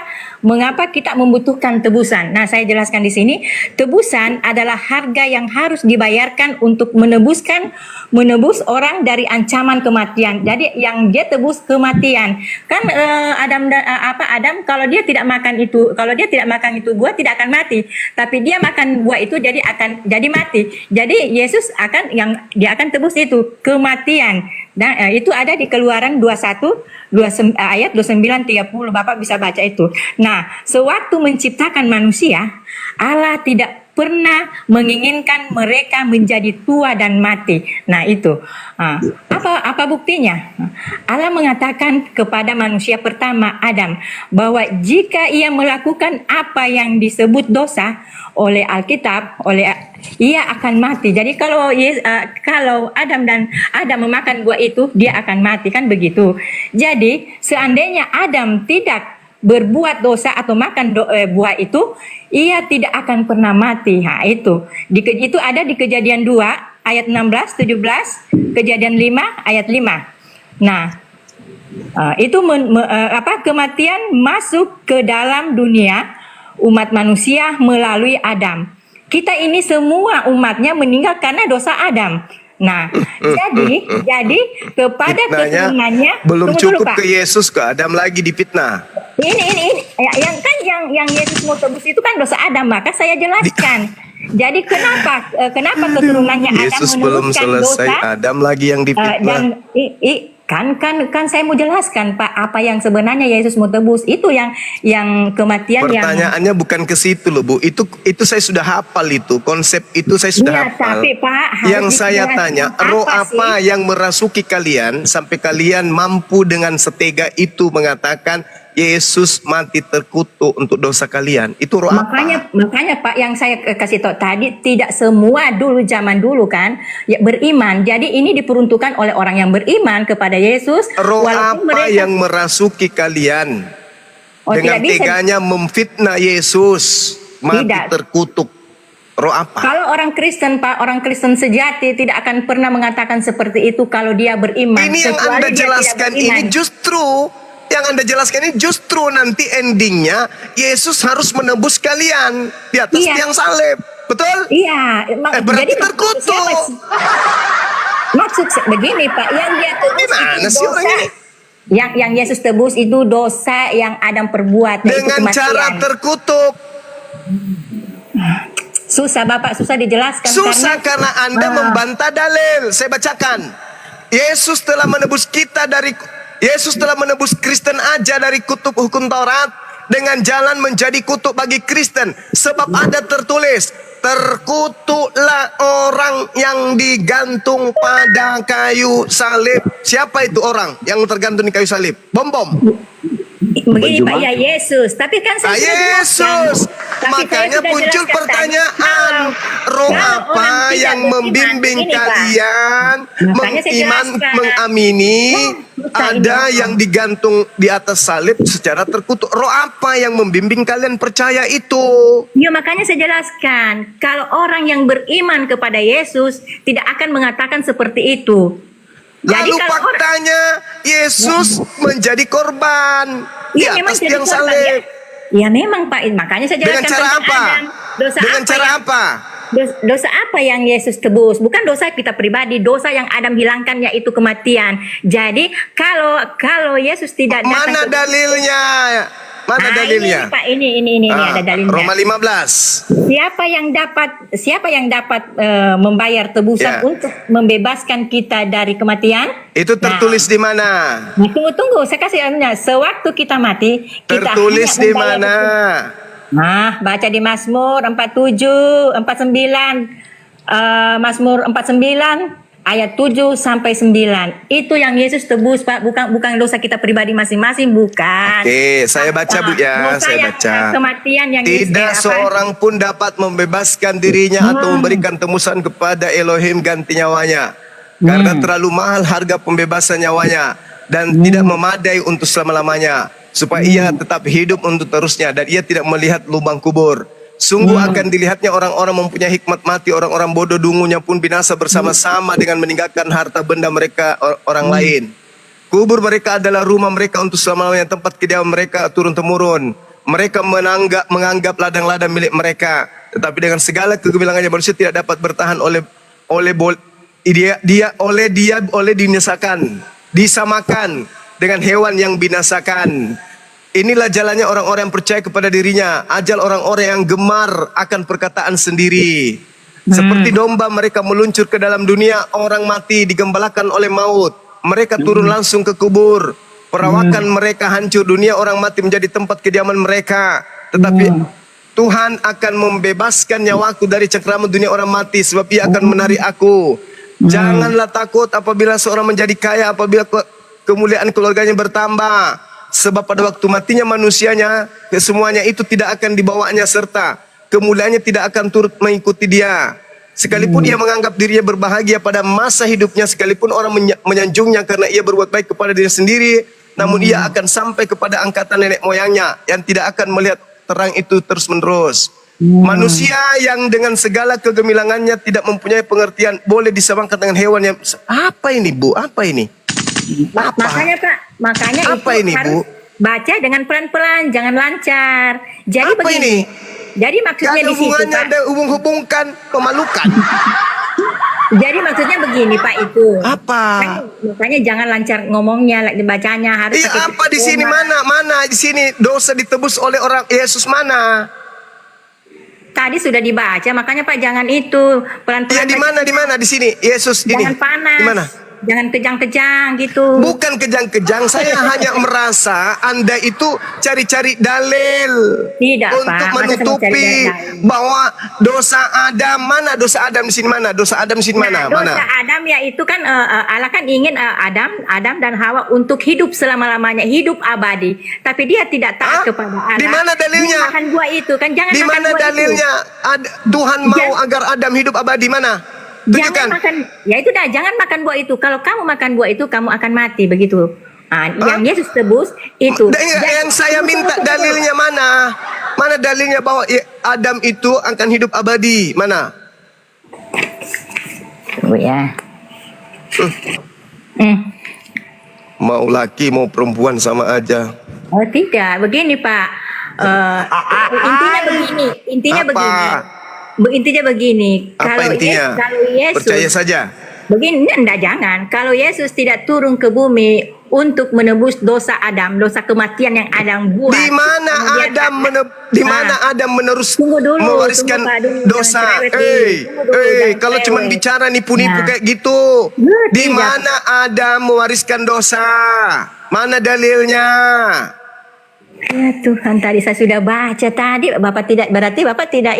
kita membutuhkan tebusan. Nah, saya jelaskan di sini, tebusan adalah harga yang harus dibayarkan untuk menebus orang dari ancaman kematian. Jadi yang dia tebus kematian. Kan Adam kalau dia tidak makan itu buah tidak akan mati. Tapi dia makan buah itu akan jadi mati. Jadi Yesus dia akan tebus itu kematian. Dan itu ada di Keluaran 21 ayat 29 30. Bapak bisa baca itu. Nah, sewaktu menciptakan manusia, Allah tidak pernah menginginkan mereka menjadi tua dan mati. Nah, itu. Apa buktinya? Allah mengatakan kepada manusia pertama Adam bahwa jika ia melakukan apa yang disebut dosa oleh Alkitab, ia akan mati. Jadi kalau Adam memakan buah itu, dia akan mati, kan begitu. Jadi seandainya Adam tidak berbuat dosa atau makan buah itu, ia tidak akan pernah mati. Nah, itu ada di Kejadian 2 ayat 16, 17, Kejadian 5 ayat 5. Nah, itu kematian masuk ke dalam dunia umat manusia melalui Adam. Kita ini semua umatnya meninggal karena dosa Adam. Nah, jadi kepada Fitnahnya keturunannya belum tunggu dulu, cukup Pak. ke Yesus ke Adam lagi difitnah. Ini yang Yesus mau tebus itu kan dosa Adam, maka saya jelaskan. Jadi kenapa keturunannya Adam Yesus belum meneruskan selesai, dosa? Adam lagi yang difitnah. Dan kan saya mau jelaskan, Pak, apa yang sebenarnya Yesus mau tebus itu yang kematian yang. Pertanyaannya bukan ke situ loh, Bu. Itu saya sudah hafal itu. Konsep itu saya sudah Iya, hafal. tapi, Pak, harus Yang saya dijelaskan tanya, apa roh sih? apa yang merasuki kalian sampai kalian mampu dengan setega itu mengatakan Yesus mati terkutuk untuk dosa kalian? Itu roh apa? Makanya Pak, yang saya kasih tahu tadi, tidak semua zaman dulu kan ya beriman. Jadi ini diperuntukkan oleh orang yang beriman kepada Yesus. Roh walaupun apa mereka- yang merasuki kalian dengan tidak bisa. teganya memfitnah Yesus mati Tidak. terkutuk? Roh apa? Kalau orang Kristen, Pak, orang Kristen sejati tidak akan pernah mengatakan seperti itu kalau dia beriman. Ini yang kecuali Anda dia tidak jelaskan beriman. ini justru nanti endingnya Yesus harus menebus kalian di atas Iya. tiang salib. Betul? Iya, berarti jadi maksud terkutuk. Maksud begini, Pak, yang dia tebus Gimana itu sih orang dosa. ini? Yang Yesus tebus itu dosa yang Adam perbuat, yaitu Dengan kematian. cara terkutuk. Susah, Bapak, susah dijelaskan. Susah karena Anda Ah. membantah dalil. Saya bacakan. Yesus telah menebus Kristen aja dari kutub hukum Taurat dengan jalan menjadi kutub bagi Kristen. Sebab ada tertulis, terkutuklah orang yang digantung pada kayu salib. Siapa itu orang yang tergantung di kayu salib? Bom. Begini, Pak, ya Yesus. Tapi kan saya sudah jelaskan. Yesus. Tapi saya Makanya sudah muncul jelaskan pertanyaan, tadi. roh Kalau apa orang tidak yang beriman, membimbing begini, Pak. kalian Makanya saya jelaskan. mengamini Susah ada ini, yang digantung di atas salib secara terkutuk? Roh apa yang membimbing kalian percaya itu? Ya, makanya saya jelaskan. Kalau orang yang beriman kepada Yesus tidak akan mengatakan seperti itu. Lalu kalau orang- faktanya Yesus menjadi korban di Iya, memang atas jadi tiang korban, salib. Ya memang, Pak, makanya saya jelaskan Dengan cara tentang apa? Adam. Dosa Dengan apa cara yang- apa? Dosa apa yang Yesus tebus? Bukan dosa kita pribadi, dosa yang Adam hilangkan yaitu kematian. Jadi kalau Yesus tidak datang Mana ke- dalilnya? Mana Nah, dalilnya? Ini, Pak, ini ada dalilnya. Roma 15. Siapa yang dapat membayar tebusan Ya. untuk membebaskan kita dari kematian? Itu tertulis di mana? Nah, tunggu, saya kasih anunya. Sewaktu kita mati, kita Tertulis hanya di membayar mana? Nah, baca di Mazmur 49, Mazmur 49 ayat 7 sampai 9. Itu yang Yesus tebus, Pak, bukan dosa kita pribadi masing-masing, bukan. Oke, saya baca, Bu, ya. Dosa Saya yang, baca. kematian yang Tidak seorang pun dapat membebaskan dirinya atau memberikan tebusan kepada Elohim ganti nyawanya. Karena terlalu mahal harga pembebasan nyawanya dan tidak memadai untuk selama-lamanya. Supaya ia tetap hidup untuk terusnya dan ia tidak melihat lubang kubur. Sungguh akan dilihatnya orang-orang mempunyai hikmat mati, orang-orang bodoh dungunya pun binasa bersama-sama dengan meninggalkan harta benda mereka orang lain. Kubur mereka adalah rumah mereka untuk selama-lamanya, tempat kediaman mereka turun-temurun. Mereka menganggap ladang-ladang milik mereka, tetapi dengan segala kegemilangannya manusia tidak dapat bertahan oleh disamakan dengan hewan yang binasakan. Inilah jalannya orang-orang yang percaya kepada dirinya. Ajal orang-orang yang gemar akan perkataan sendiri. Seperti domba mereka meluncur ke dalam dunia, orang mati digembalakan oleh maut. Mereka turun langsung ke kubur. Perawakan mereka hancur, dunia orang mati menjadi tempat kediaman mereka. Tetapi Tuhan akan membebaskan nyawaku dari cengkraman dunia orang mati, sebab ia akan menarik aku. Janganlah takut apabila seorang menjadi kaya, apabila kemuliaan keluarganya bertambah. Sebab pada waktu matinya manusianya, kesemuanya itu tidak akan dibawanya serta kemuliaannya tidak akan turut mengikuti dia. Sekalipun ia menganggap dirinya berbahagia pada masa hidupnya, sekalipun orang menyanjungnya karena ia berbuat baik kepada diri sendiri, namun ia akan sampai kepada angkatan nenek moyangnya yang tidak akan melihat terang itu terus-menerus. Manusia yang dengan segala kegemilangannya tidak mempunyai pengertian boleh disamakan dengan hewan yang... Apa ini, Bu? Apa ini? Makanya, Pak, makanya Apa itu ini, Bu? Baca dengan pelan-pelan, jangan lancar. Jadi Apa begini. ini? Jadi maksudnya Gak di situ, hubungannya Pak. ada hubung-hubungkan pemalukan. Jadi maksudnya begini, Pak, itu. Apa? Kan, makanya jangan lancar ngomongnya, bacanya harus Iya, pakai apa di sini koma. mana di sini dosa ditebus oleh orang Yesus mana? Tadi sudah dibaca, makanya Pak jangan itu pelan-pelan. Iya, di mana di sini Yesus ini. Jangan panas. Di mana? Jangan kejang-kejang gitu. Bukan kejang-kejang, saya hanya merasa Anda itu cari-cari dalil Tidak, untuk Pak. Masa saya menutupi cari dalil? bahwa dosa Adam mana? Dosa Adam di sini mana? Dosa Adam di sini mana? Nah, dosa Mana? Adam ya itu kan Allah kan ingin Adam dan Hawa untuk hidup selama-lamanya, hidup abadi. Tapi dia tidak taat kepada Allah. Di mana dalilnya? Dia makan buah itu kan jangan Di makan mana buah dalilnya? Tuhan mau agar Adam hidup abadi mana? itu. Jangan Tunjukkan. makan. Ya itu dah, jangan makan buah itu. Kalau kamu makan buah itu kamu akan mati begitu. Yang Yesus tebus itu. Yang saya minta dalilnya mana? Mana dalilnya bahwa Adam itu akan hidup abadi? Mana? Tunggu ya. Mau laki mau perempuan sama aja. Oh tidak, begini Pak. Intinya Apa? begini. Intinya begini. Apa intinya? Kalau Yesus Percaya saja. begini, enggak jangan. Kalau Yesus tidak turun ke bumi untuk menebus dosa Adam, dosa kematian yang Adam buat. Di mana kemudian Adam menerus Tunggu dulu, mewariskan tunggu, Pak, dulu, dosa? jangan cerewet, tunggu dulu, jangan Kalau cuma cerewet. bicara nipu-nipu Nah. kayak gitu, di Tidak. mana Adam mewariskan dosa? Mana dalilnya? Ya Tuhan, tadi saya sudah baca tadi. Bapak tidak, berarti Bapak tidak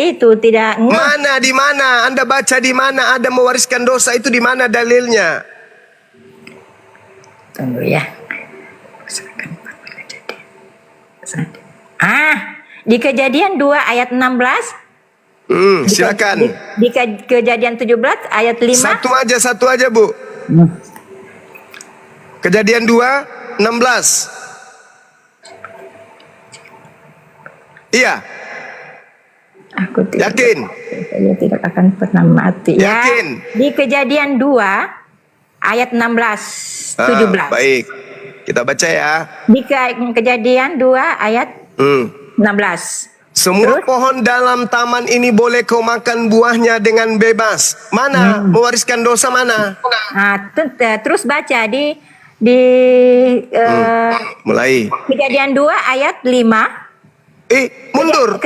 Mana di mana? Anda baca di mana Adam mewariskan dosa itu, di mana dalilnya? Tunggu ya. Di Kejadian 2 ayat 16. Silakan. Di Kejadian 17 ayat 5. Satu aja, Bu. Kejadian 2:16. Iya, Aku tidak, yakin. saya tidak akan pernah mati. Yakin. Ya. Di Kejadian 2 ayat 16 17. Baik. Kita baca ya. Di Kejadian 2 ayat 16. Semua pohon dalam taman ini boleh kau makan buahnya dengan bebas. Mana mewariskan dosa mana? Terus baca di Mulai. Kejadian 2 ayat 5. Mundur.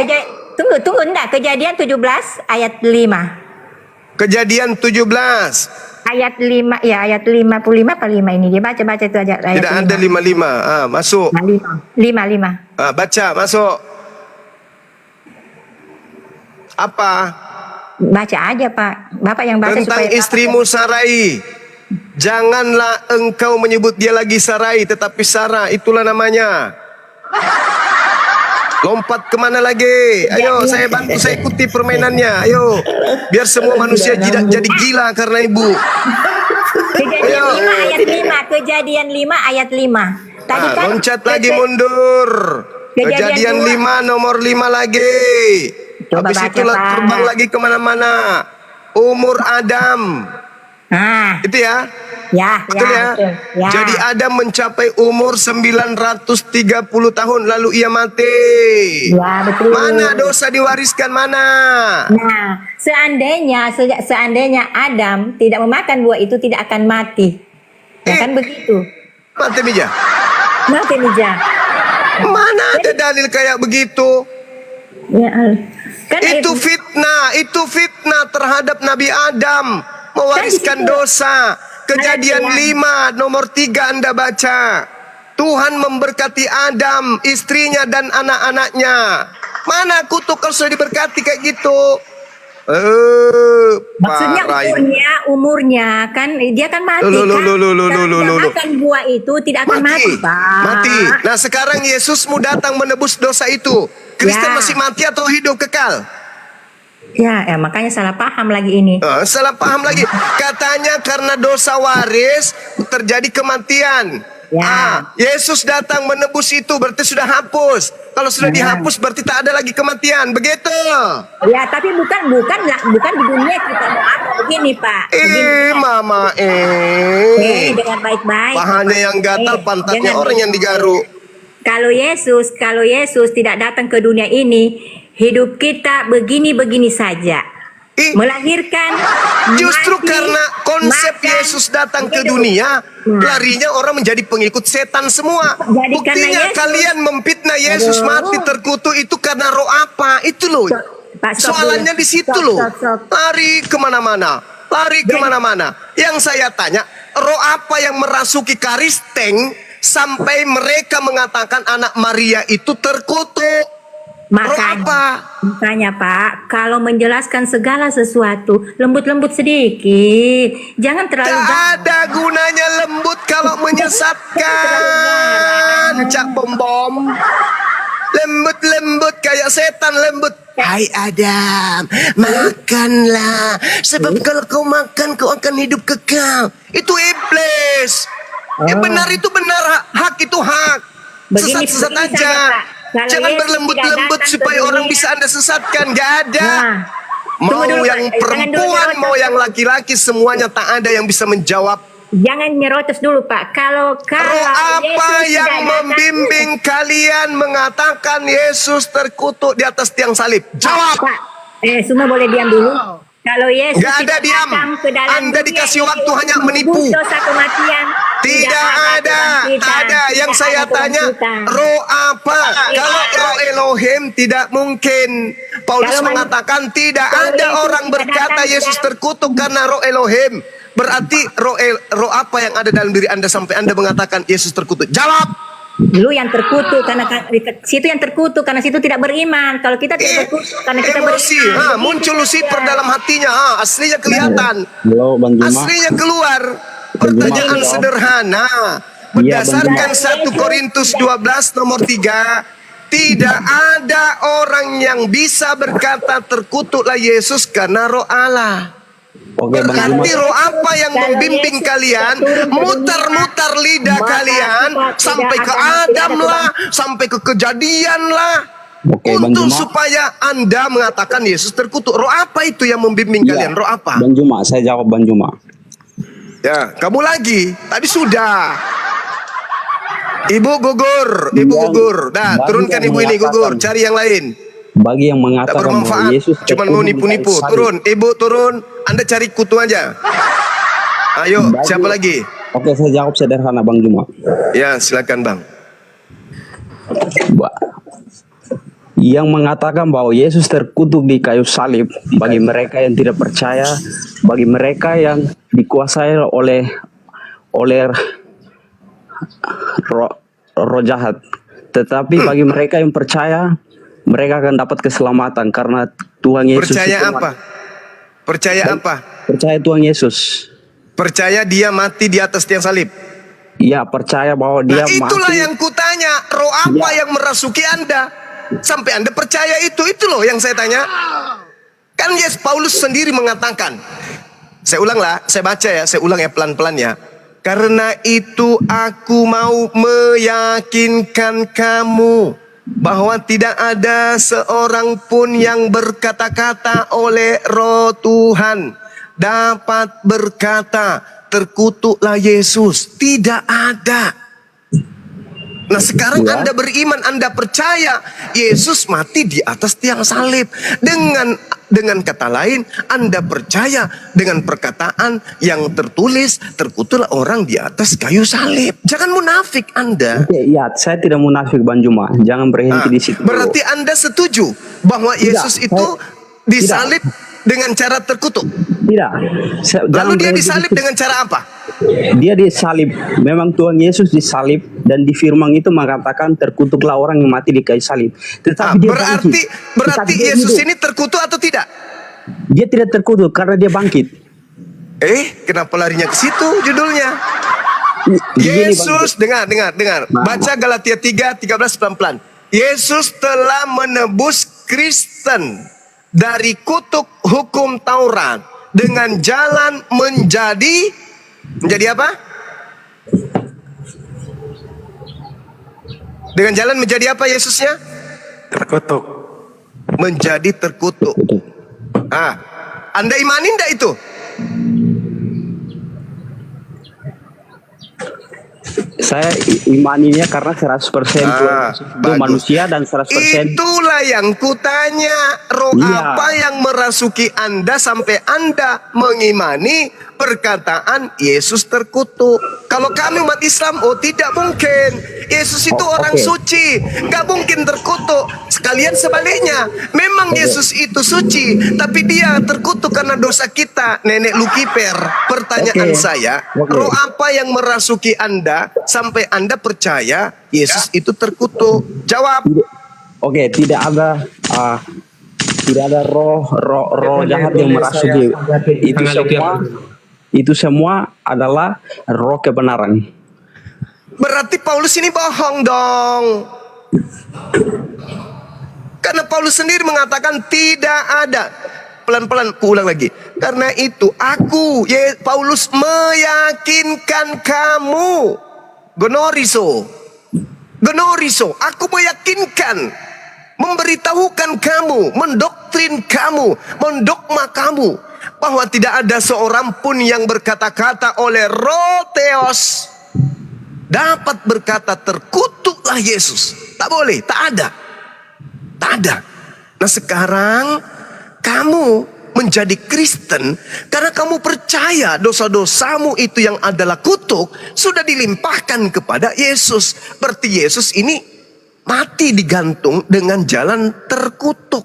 Tunggu enggak. Kejadian 17 ayat 5. Kejadian 17. Ayat 5 ya, ayat 55 apa 5 ini dia baca itu aja ayat. Tidak ada 55. Masuk. 5. Baca, masuk. Apa? Baca aja, Pak. Bapak yang baca Tentang supaya istrimu Sarai. Janganlah engkau menyebut dia lagi Sarai, tetapi Sarah, itulah namanya. Lompat kemana lagi? Ayo, saya bantu, saya ikuti permainannya. Ayo, biar semua manusia tidak jadi gila karena ibu. Kejadian 5 ayat 5. Kejadian 5 ayat 5. Tadi kan Loncat lagi mundur. Kejadian 5 nomor 5 lagi. Coba Habis baca, itu Pak. terbang lagi kemana-mana. Umur Adam. Itu ya. Ya, Betul ya? betul. Ya. Jadi Adam mencapai umur 930 tahun lalu ia mati. Ya, betul. Mana dosa diwariskan mana? Nah, seandainya Adam tidak memakan buah itu tidak akan mati. Ya kan begitu. Mati bija. Mati Mija. Mana ada dalil kayak begitu? Ya, kan Itu fitnah terhadap Nabi Adam, mewariskan Kan di situ. dosa. Kejadian Ayat 5 nomor 3 Anda baca. Tuhan memberkati Adam, istrinya dan anak-anaknya. Mana kutuk kalau sudah diberkati kayak gitu? Maksudnya parah. umurnya kan dia kan mati Loh, kan. loh. Makan buah itu tidak akan mati, Pak. Mati. Nah sekarang Yesusmu datang menebus dosa itu. Kristen Ya. masih mati atau hidup kekal? Ya, makanya salah paham lagi ini. Salah paham lagi. Katanya karena dosa waris terjadi kematian. Ya. Yesus datang menebus itu berarti sudah hapus. Kalau sudah dihapus berarti tak ada lagi kematian. Begitu. Ya, tapi bukan di dunia kita mau apa begini, Pak. Mama Dengan baik-baik. Pahanya yang gatal, pantatnya Jangan orang yang digaruk. kalau Yesus tidak datang ke dunia ini, hidup kita begini-begini saja. Ih, Melahirkan, justru mati, karena konsep makan, Yesus datang ke hidup. dunia, Nah. larinya orang menjadi pengikut setan semua. Jadi karena Buktinya Yesus- kalian memfitnah Yesus Aduh. mati terkutuk itu karena roh apa? Itu loh. Pak, stop Soalannya dulu. di situ Stop, loh. stop. Lari kemana-mana. Lari kemana-mana. Yang saya tanya, roh apa yang merasuki Karisteng sampai mereka mengatakan anak Maria itu terkutuk? Makanya Pak, kalau menjelaskan segala sesuatu, lembut-lembut sedikit. Jangan terlalu Tak ada gunanya lembut kalau menyesatkan. Cak bom-bom. Lembut-lembut kayak setan lembut. Hai Adam, makanlah. Sebab kalau kau makan, kau akan hidup kekal. Itu iblis. Benar itu benar. Hak itu hak. Begini- Sesat-sesat begini aja. saja, Pak. Kalau Jangan Yesus berlembut-lembut tidak datang supaya ke orang dunia- bisa Anda sesatkan. Gak ada. Nah, Mau tunggu dulu, yang Pak. Jangan dulu perempuan, nyerocos. mau yang laki-laki, semuanya tak ada yang bisa menjawab. Jangan nyerocos dulu Pak. Kalau Roh apa Yesus yang tidak datang- membimbing kalian mengatakan Yesus terkutuk di atas tiang salib? Jawab. Pak, semua boleh diam dulu. Kalau Yesus Nggak ada tidak diam. datang ke dalam Anda dunia dikasih ini waktu untuk hanya menipu. menebus dosa kematian. Tidak ada, kebangkitan. tak ada. Yang Tidak saya ada tanya, kebangkitan. roh apa? Kalau roh Elohim tidak mungkin. Paulus Kalau mengatakan tidak kalau ada Yesus orang tidak berkata datang Yesus dalam- terkutuk karena roh Elohim. Berarti roh apa yang ada dalam diri Anda sampai Anda mengatakan Yesus terkutuk? Jawab. Lu yang terkutuk karena situ yang terkutuk karena situ tidak beriman. Kalau kita tidak terkutuk karena kita Emosi, beriman. muncul Lucifer dalam hatinya, aslinya kelihatan, Halo Bang Juma. aslinya keluar. Pertanyaan Juma. sederhana, Iya, berdasarkan Bang. 1 Korintus 12 nomor 3, tidak ada orang yang bisa berkata terkutuklah Yesus karena roh Allah. Oke Bang Juma. Berarti roh apa yang Kalau membimbing Yesus kalian turun ke dunia, muter-muter lidah maka kalian kita tidak sampai ke ada Adam lah, sampai ke kejadian lah. Oke Bang Untuk Juma. supaya Anda mengatakan Yesus terkutuk. Roh apa itu yang membimbing Iya. kalian? Roh apa? Bang Juma, saya jawab Bang Juma. Ya, kamu lagi. Tadi sudah. Ibu gugur, ibu Yang- gugur. Dah, bagi turunkan yang ibu ini gugur. mengatakan- Cari yang lain. Bagi yang Tak mengatakan bahwa bermanfaat. Yesus Cuma mau terkutuk di nipu-nipu. kayu salib. Turun, ibu turun. Anda cari kutu aja. Ayo, Bagi- siapa lagi? Oke, saya jawab sederhana Bang Juma. Ya, silakan Bang. Ba- Yang mengatakan bahwa Yesus terkutuk di kayu salib, bagi mereka yang tidak percaya, bagi mereka yang dikuasai oleh roh jahat. Tetapi bagi mereka yang percaya, mereka akan dapat keselamatan karena Tuhan Yesus Percaya itu apa? Percaya apa? percaya Tuhan Yesus. Percaya dia mati di atas tiang salib. Ya, percaya bahwa dia Nah, itulah mati. yang kutanya. Roh apa Ya. yang merasuki Anda? Sampai Anda percaya itu. Itu loh yang saya tanya. Kan yes, Paulus sendiri mengatakan. Saya ulang lah, saya baca ya, saya ulang ya pelan-pelan ya. Karena itu aku mau meyakinkan kamu bahwa tidak ada seorang pun yang berkata-kata oleh roh Tuhan dapat berkata terkutuklah Yesus. Tidak ada. Nah sekarang Ya. Anda beriman, Anda percaya Yesus mati di atas tiang salib. Dengan kata lain, Anda percaya dengan perkataan yang tertulis, terkutuklah orang di atas kayu salib. Jangan munafik Anda. Oke, ya, saya tidak munafik Bang Juma. Jangan berhenti Nah, di situ. berarti Anda setuju bahwa Yesus itu disalib dengan cara terkutuk. Tidak. Lalu dia disalib dengan cara apa? Dia disalib. Memang Tuhan Yesus disalib dan di firman itu mengatakan terkutuklah orang yang mati di kayu salib. Tetapi dia Berarti bangkit. Tetapi dia Yesus hidup. ini terkutuk atau tidak? Dia tidak terkutuk karena dia bangkit. Kenapa larinya ke situ judulnya? Begini, Bang. Yesus, dengar. Nah. Baca Galatia 3:13 pelan-pelan. Yesus telah menebus Kristen dari kutuk hukum Taurat dengan jalan menjadi apa? Dengan jalan menjadi apa Yesusnya? Terkutuk. Menjadi terkutuk. Anda imani enggak itu? Saya imaninya karena 100% Tuhan itu bagus. manusia dan 100% Itulah yang kutanya. Roh Iya. apa yang merasuki Anda sampai Anda mengimani perkataan Yesus terkutuk? Kalau kami umat Islam, oh tidak mungkin. Yesus itu Oh, orang oke. suci, nggak mungkin terkutuk. Sekalian sebaliknya, memang Yesus itu suci, tapi dia terkutuk karena dosa kita. Nenek Lukiper, pertanyaan Oke. saya, Oke. roh apa yang merasuki Anda sampai Anda percaya Yesus itu terkutuk? Jawab. Oke, tidak ada roh jahat yang merasuki. Itu semua adalah roh kebenaran. Berarti Paulus ini bohong dong. Karena Paulus sendiri mengatakan tidak ada. Pelan-pelan kuulang lagi. Karena itu aku, Paulus meyakinkan kamu. Gonoriso. Aku meyakinkan. Memberitahukan kamu. Mendoktrin kamu. Mendogma kamu. Bahwa tidak ada seorang pun yang berkata-kata oleh roh Theos dapat berkata terkutuklah Yesus. Tak boleh, tak ada. Nah sekarang kamu menjadi Kristen karena kamu percaya dosa-dosamu itu yang adalah kutuk sudah dilimpahkan kepada Yesus. Berarti Yesus ini mati digantung dengan jalan terkutuk.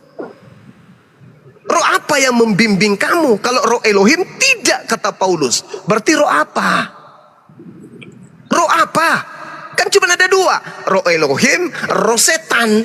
Roh apa yang membimbing kamu? Kalau roh Elohim tidak, kata Paulus. Berarti roh apa? Roh apa? Kan cuma ada dua. Roh Elohim, roh setan.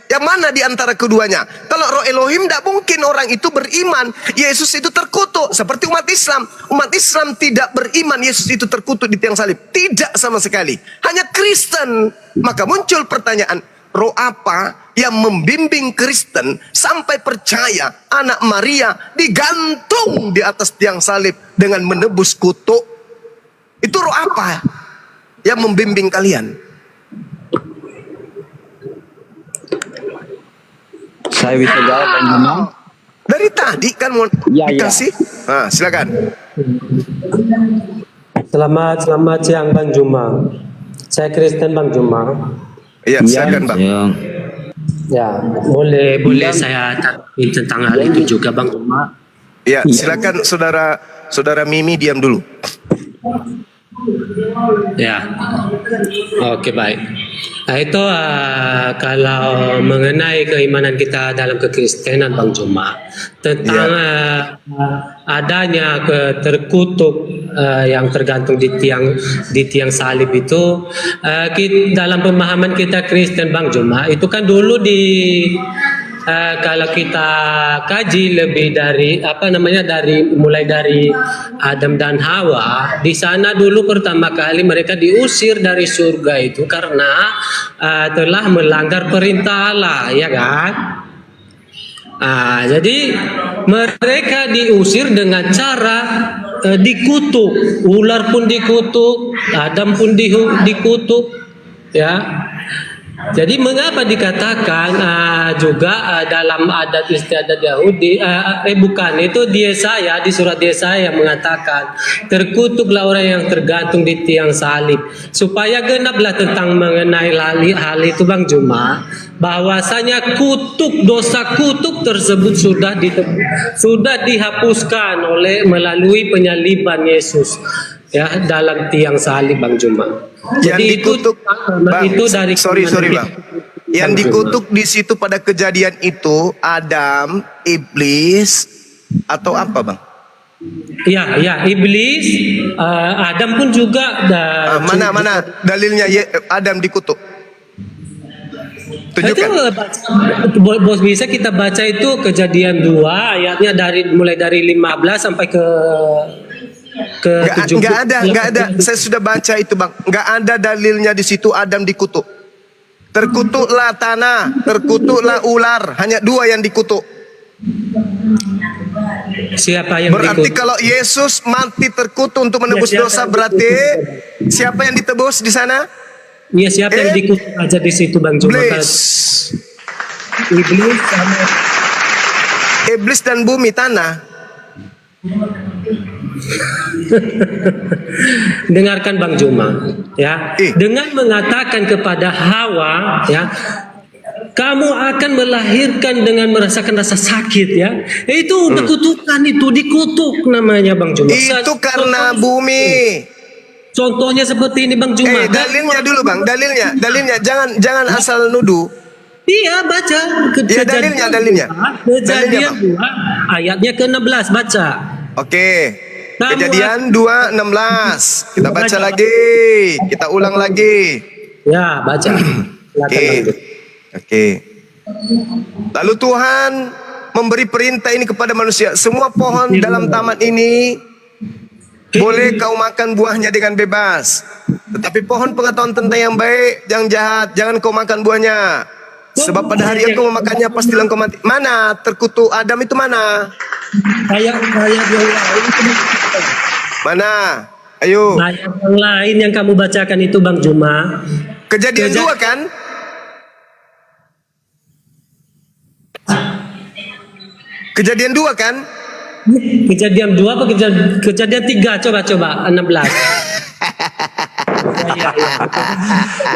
Yang mana di antara keduanya? Kalau roh Elohim tidak mungkin orang itu beriman Yesus itu terkutuk. Seperti umat Islam. Umat Islam tidak beriman Yesus itu terkutuk di tiang salib. Tidak sama sekali. Hanya Kristen. Maka muncul pertanyaan. Roh apa yang membimbing Kristen sampai percaya anak Maria digantung di atas tiang salib dengan menebus kutuk? Itu roh apa yang membimbing kalian? Saya bisa jawab Bang Juma. Dari tadi kan mau Ya, ya. dikasih. Nah, silakan. Selamat siang Bang Juma. Saya Kristen Bang Juma. Iya, silakan Bang. Ya, boleh Saya tanggapi tentang hal itu juga Bang Juma. Iya, silakan saudara Mimi diam dulu. Ya, oke baik. Nah itu kalau mengenai keimanan kita dalam kekristenan Bang Juma tentang adanya terkutuk yang tergantung di tiang salib itu dalam pemahaman kita Kristen Bang Juma itu kan dulu kalau kita kaji lebih dari mulai dari Adam dan Hawa, di sana dulu pertama kali mereka diusir dari surga itu karena telah melanggar perintah Allah, ya kan? Jadi mereka diusir dengan cara dikutuk, ular pun dikutuk, Adam pun dikutuk, ya. Jadi mengapa dikatakan juga dalam adat istiadat Yahudi bukan itu di surat Yesaya mengatakan terkutuklah orang yang tergantung di tiang salib supaya genaplah tentang mengenai hal itu Bang Juma bahwasanya dosa kutuk tersebut sudah dihapuskan melalui penyaliban Yesus ya dalam tiang salib Bang Juma. Jadi dikutuk, Bang, itu dari sorry Bang. Yang dikutuk di situ pada kejadian itu Adam, iblis atau apa Bang? Ya iblis, Adam pun juga. Mana dalilnya Adam dikutuk? Tunjukkan. Itu bos bisa kita baca itu kejadian 2 ayatnya mulai dari 15 sampai ke Nggak ada. Saya sudah baca itu Bang. Nggak ada dalilnya di situ Adam dikutuk. Terkutuklah tanah, terkutuklah ular. Hanya 2 yang dikutuk. Siapa yang berarti dikutuk? Kalau Yesus mati terkutuk untuk menebus dosa, berarti siapa yang ditebus di sana? Iya, siapa yang dikutuk aja di situ Bang Juma? Iblis dan bumi tanah. Dengarkan Bang Juma, ya. Dengan mengatakan kepada Hawa, ya, kamu akan melahirkan dengan merasakan rasa sakit, ya. Itu udah kutukan, itu dikutuk namanya Bang Juma. Itu karena bumi. Contohnya seperti ini Bang Juma. Dalilnya dulu Bang, dalilnya jangan asal nuduh. Iya, baca Iya, dalilnya. Kejadian 2 ayatnya ke-16, baca. Oke. Kejadian 2:16. Kita baca lagi. Kita ulang lagi. Ya, baca. Oke. Lalu Tuhan memberi perintah ini kepada manusia. Semua pohon dalam taman ini boleh kau makan buahnya dengan bebas. Tetapi pohon pengetahuan tentang yang baik, yang jahat, jangan kau makan buahnya. Sebab pada hari engkau memakannya pastilah engkau mati. Mana terkutuk Adam itu mana? Ayat yang lain. Mana? Ayo. Ayat yang lain yang kamu bacakan itu Bang Juma. Kejadian 2 kan? Kejadian 2 kan? Kejadian 2 apa kejadian 3? Coba 16. Iya.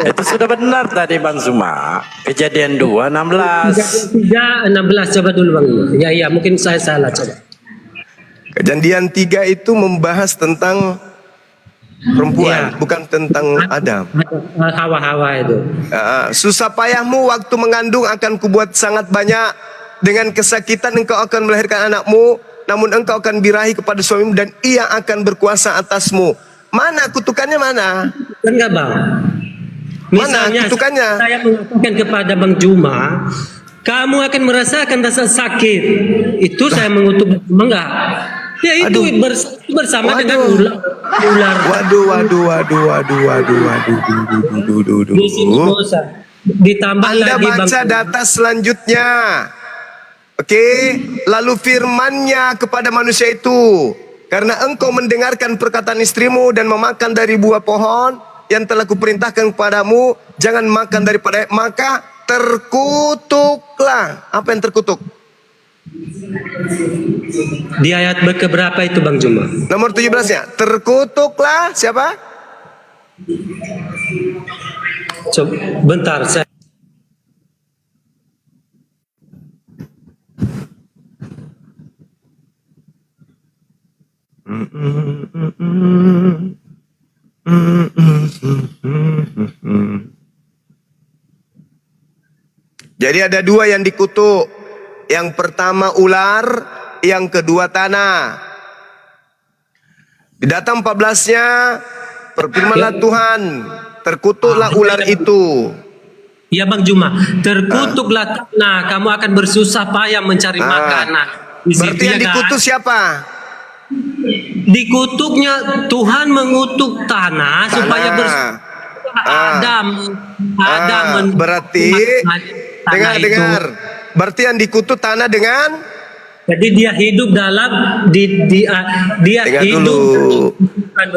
Itu sudah benar tadi Bang Zuma. Kejadian 2:16. Kejadian 3:16 coba dulu Bang. Ya, mungkin saya salah, coba. Kejadian 3 itu membahas tentang perempuan, bukan tentang Adam. Hawa itu. Susah payahmu waktu mengandung akan kubuat sangat banyak. Dengan kesakitan engkau akan melahirkan anakmu, namun engkau akan birahi kepada suamimu dan ia akan berkuasa atasmu. Mana kutukannya mana? Enggak Bang. Misalnya, mana kutukannya? Saya mengatakan kepada Bang Juma, kamu akan merasakan rasa sakit. Itu saya mengutuk enggak? Ya itu bersama dengan ular. Waduh. Di sini dosa. Ditambah Anda lagi baca data selanjutnya. Oke, lalu firman-Nya kepada manusia itu, karena engkau mendengarkan perkataan istrimu dan memakan dari buah pohon yang telah kuperintahkan kepadamu, jangan makan daripada, maka terkutuklah. Apa yang terkutuk? Di ayat keberapa itu Bang Juma? Nomor 17-nya. Terkutuklah siapa? Coba, bentar saya. Jadi ada 2 yang dikutuk. Yang pertama ular, yang kedua tanah. Di data 14-nya berfirmanlah Tuhan, terkutuklah ular itu. Ya Bang Juma, terkutuklah tanah, kamu akan bersusah payah mencari makanan. Berarti yang dikutuk siapa? Dikutuknya Tuhan mengutuk tanah supaya Adam berarti dengar. Berarti yang dikutuk tanah dengan, jadi dia hidup dalam dia hidup.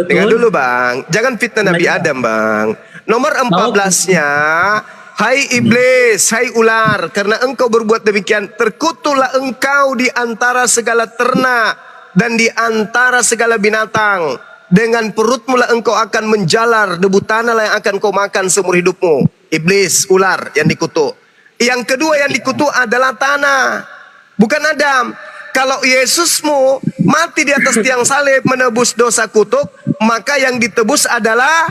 Dengar dulu Bang, jangan fitnah Nabi Adam Bang. Nomor 14-nya, hai iblis, hai ular, karena engkau berbuat demikian, terkutuklah engkau di antara segala ternak dan di antara segala binatang. Dengan perutmu lah engkau akan menjalar, debu tanah lah yang akan kau makan seumur hidupmu. Iblis, ular yang dikutuk. Yang kedua yang dikutuk adalah tanah, bukan Adam. Kalau Yesusmu mati di atas tiang salib menebus dosa kutuk, maka yang ditebus adalah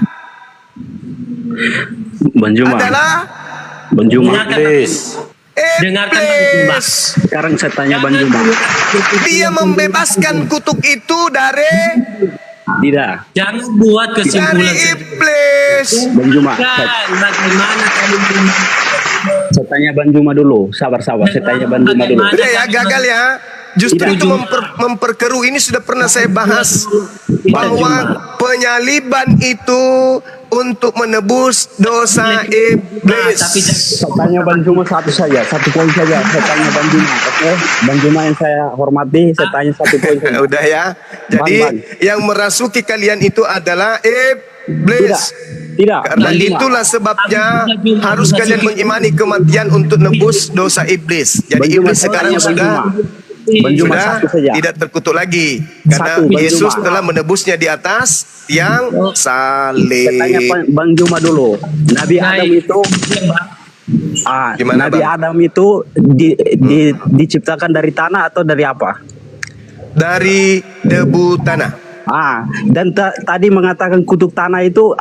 Iblis. Dengarkan Bang Juma. Sekarang saya tanya Bang Juma. Dia membebaskan kutuk itu dari Tidak. Jangan buat kesimpulan dari iblis. Bang Juma. Bagaimana kamu? Saya tanya Bang Juma dulu. Sabar. Saya tanya Bang Juma dulu. Udah ya, gagal ya. Justru itu memperkeruh. Ini sudah pernah saya bahas bahwa penyaliban itu untuk menebus dosa iblis. Saya tanya Bang Juma satu poin saja. Saya tanya Bang Juma, oke? Bang Juma yang saya hormati, saya tanya satu poin saja. Udah ya. Jadi yang merasuki kalian itu adalah iblis. Tidak. Karena itulah sebabnya harus kalian mengimani kematian untuk nebus dosa iblis. Jadi iblis sekarang sudah Bang Juma, sudah satu saja. tidak terkutuk lagi karena Satu, Bang Yesus Juma. telah menebusnya di atas tiang salib. Saya tanya Bang Juma dulu. Nabi Adam itu Gimana, Nabi Bang? Adam itu diciptakan dari tanah atau dari apa? Dari debu tanah. Dan tadi mengatakan kutuk tanah itu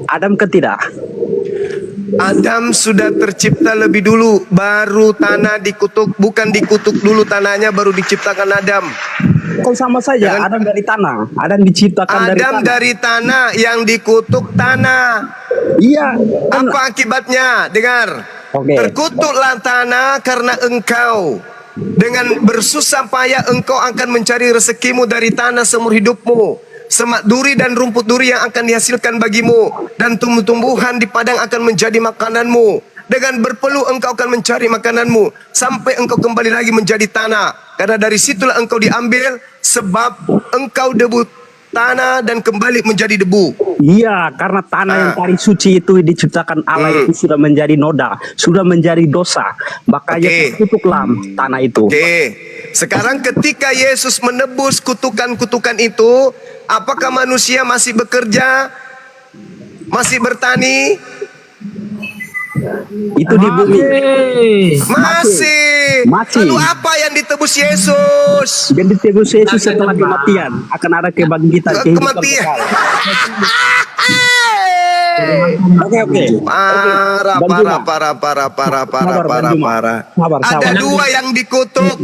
Adam ke tidak? Adam sudah tercipta lebih dulu, baru tanah dikutuk. Bukan dikutuk dulu tanahnya, baru diciptakan Adam. Kok sama saja? Jangan- Adam dari tanah. Adam diciptakan dari Adam tanah. dari tanah, yang dikutuk tanah. Iya. kan- Apa akibatnya? Dengar. Oke. Terkutuklah tanah karena engkau dengan bersusah payah engkau akan mencari rezekimu dari tanah seumur hidupmu. Semak duri dan rumput duri yang akan dihasilkan bagimu, dan tumbuh-tumbuhan di padang akan menjadi makananmu. Dengan berpeluh engkau akan mencari makananmu sampai engkau kembali lagi menjadi tanah. Karena dari situlah engkau diambil, sebab engkau debu tanah dan kembali menjadi debu. Iya, karena tanah yang paling suci itu diciptakan Allah itu sudah menjadi noda, sudah menjadi dosa. Makanya Oke. terkutuklah tanah itu. Oke, sekarang ketika Yesus menebus kutukan-kutukan itu, apakah manusia masih bekerja, masih bertani? Itu di bumi. Masih. Masih. Lalu apa yang ditebus Yesus? Dan ditebus Yesus setelah kematian akan ada kebangkitan kehidupan Kematian. kekal. Oke. Parah, Bang Juma. parah. Sabar. Ada dua yang dikutuk,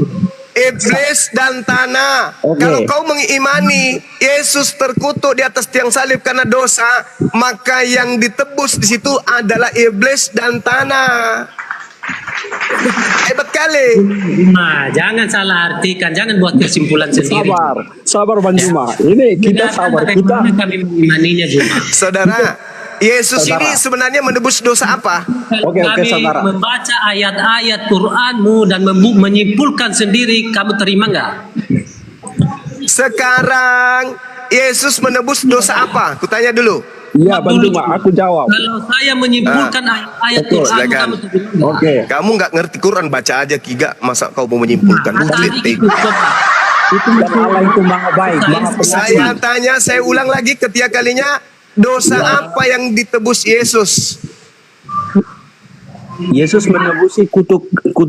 iblis dan tanah. Oke. Kalau kau mengimani Yesus terkutuk di atas tiang salib karena dosa, maka yang ditebus di situ adalah iblis dan tanah. Hebat kali. Nah, jangan salah artikan, jangan buat kesimpulan sendiri. Sabar Bang Juma. Ini kita sabar. Kita Bagaimana kami mengimaninya, Juma. Saudara, Yesus ini sebenarnya menebus dosa apa? Oke, Kami saudara. membaca ayat-ayat Qur'anmu dan menyimpulkan sendiri, kamu terima nggak? Sekarang Yesus menebus dosa apa? Kutanya dulu. Iya Bang Juma, aku jawab. Kalau saya menyimpulkan ayat-ayat Oke, Qur'anmu, silakan. kamu terima nggak? Oke. Kamu nggak ngerti Quran, baca aja Kiga. Masa kau mau menyimpulkan? Nah, tadi Bukti. ikut coba. Dan Allah itu maha baik, maha Saya pengasih. tanya, saya ulang lagi ketiga kalinya. Dosa apa yang ditebus Yesus? Yesus menebusi kutuk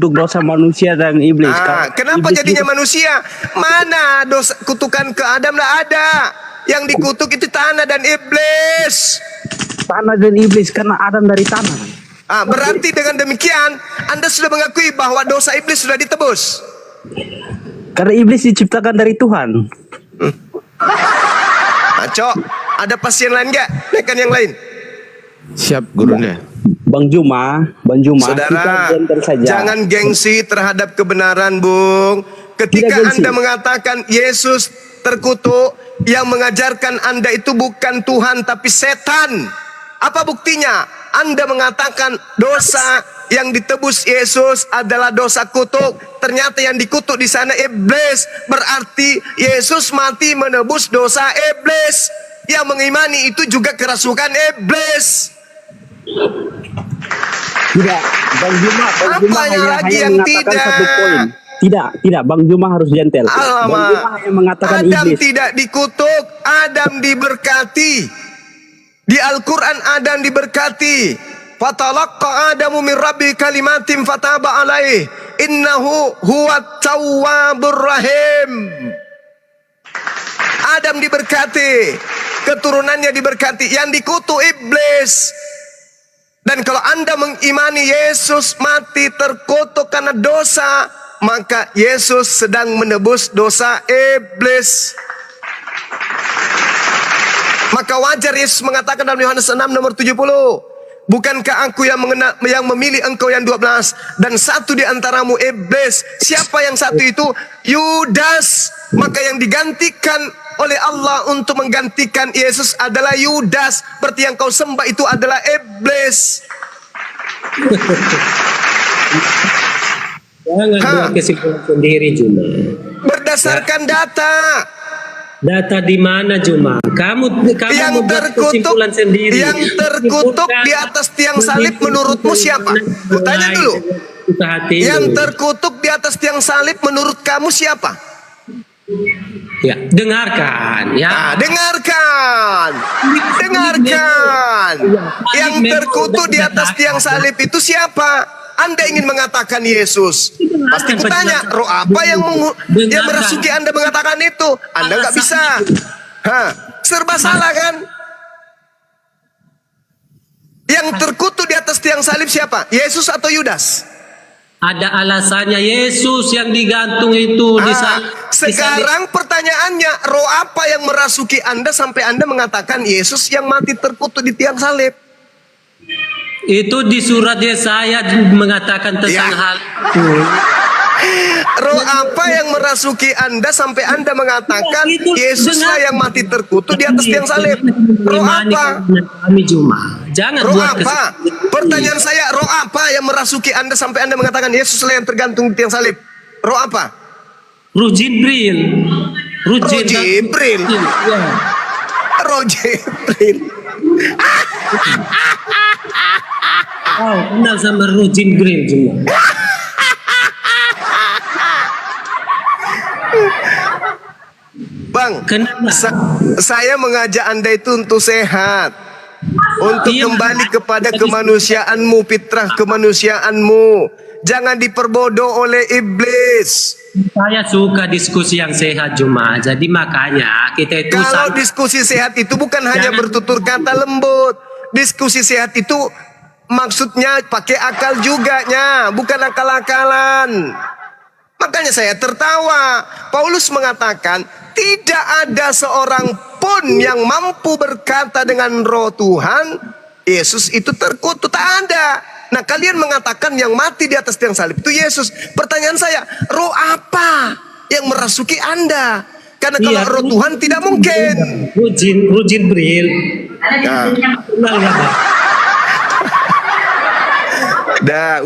dosa manusia dan iblis. Kenapa Iblis jadinya juga- manusia? Mana dosa kutukan ke Adam? Tidak ada. Yang dikutuk itu tanah dan iblis. tanah dan iblis karena Adam dari tanah. Berarti dengan demikian Anda sudah mengakui bahwa dosa iblis sudah ditebus. Karena iblis diciptakan dari Tuhan. Cok, ada pasien lain nggak? Naikkan yang lain. Siap gurunya. Bang Juma, Saudara, kita gentle saja. jangan gengsi terhadap kebenaran, Bung. Ketika Tidak gengsi. Anda mengatakan Yesus terkutuk, yang mengajarkan Anda itu bukan Tuhan tapi setan. Apa buktinya? Anda mengatakan dosa yang ditebus Yesus adalah dosa kutuk. Ternyata yang dikutuk di sana iblis. Berarti Yesus mati menebus dosa iblis. Yang mengimani itu juga kerasukan iblis. Tidak, Bang Juma Apanya hanya lagi yang mengatakan tidak? satu poin. Tidak, Bang Juma harus gentle. Bang Alamak. Juma hanya mengatakan Adam iblis. tidak dikutuk, Adam diberkati. Di Al-Quran Adam diberkati. Fatalaqqa Adamu min Rabbi kalimatin fataba alaih. Innahu huwa tawwabur rahim. Adam diberkati, keturunannya diberkati. Yang dikutuk iblis. Dan kalau Anda mengimani Yesus mati terkutuk karena dosa, maka Yesus sedang menebus dosa iblis. Maka wajar Yesus mengatakan dalam Yohanes 6 nomor 70, bukankah aku yang memilih engkau yang 12 dan satu di antaramu iblis? Siapa yang satu itu? Yudas. Maka yang digantikan oleh Allah untuk menggantikan Yesus adalah Yudas. Berarti yang kau sembah itu adalah iblis. Jangan buat kesimpulan sendiri, Juma. Berdasarkan data. Data di mana, Juma? Kamu Yang membuat terkutuk, kesimpulan sendiri. yang terkutuk di atas tiang salib menurutmu siapa? Kutanya dulu. buka hati. Yang terkutuk di atas tiang salib menurut kamu siapa? Ya, dengarkan ya. Nah, dengarkan. Yang terkutuk di atas tiang salib itu siapa? Anda ingin mengatakan Yesus. Pasti kutanya, roh apa yang merasuki Anda mengatakan itu? Anda nggak bisa. Serba salah kan? Yang terkutuk di atas tiang salib siapa? Yesus atau Yudas? Ada alasannya Yesus yang digantung itu di sekarang pertanyaannya, roh apa yang merasuki Anda sampai Anda mengatakan Yesus yang mati terkutuk di tiang salib? Itu di surat Yesaya mengatakan tentang hal itu. Roh apa yang merasuki Anda sampai Anda mengatakan Yesuslah yang mati terkutuk di atas tiang salib? Roh apa? Kami Juma. Jangan Roh buat apa? Pertanyaan saya, roh apa yang merasuki Anda sampai Anda mengatakan Yesuslah yang tergantung di tiang salib? Roh apa? Roh Jibril. Roh Jibril. Ya. Roh Jibril. Oh, kenal sama Roh Jibril Juma. Bang, saya mengajak Anda itu untuk sehat, untuk kembali kepada kemanusiaanmu, fitrah kemanusiaanmu. Jangan diperbodoh oleh iblis. Saya suka diskusi yang sehat Juma. Jadi makanya kita itu kalau diskusi sehat itu bukan hanya bertutur kata lembut. Diskusi sehat itu maksudnya pakai akal juga, bukan akal-akalan. Makanya saya tertawa. Paulus mengatakan, tidak ada seorang pun yang mampu berkata dengan roh Tuhan, Yesus itu terkutuk. Tak ada. Nah, kalian mengatakan yang mati di atas tiang salib itu Yesus. Pertanyaan saya, roh apa yang merasuki Anda? Karena kalau roh Tuhan tidak mungkin. Roh Jibril.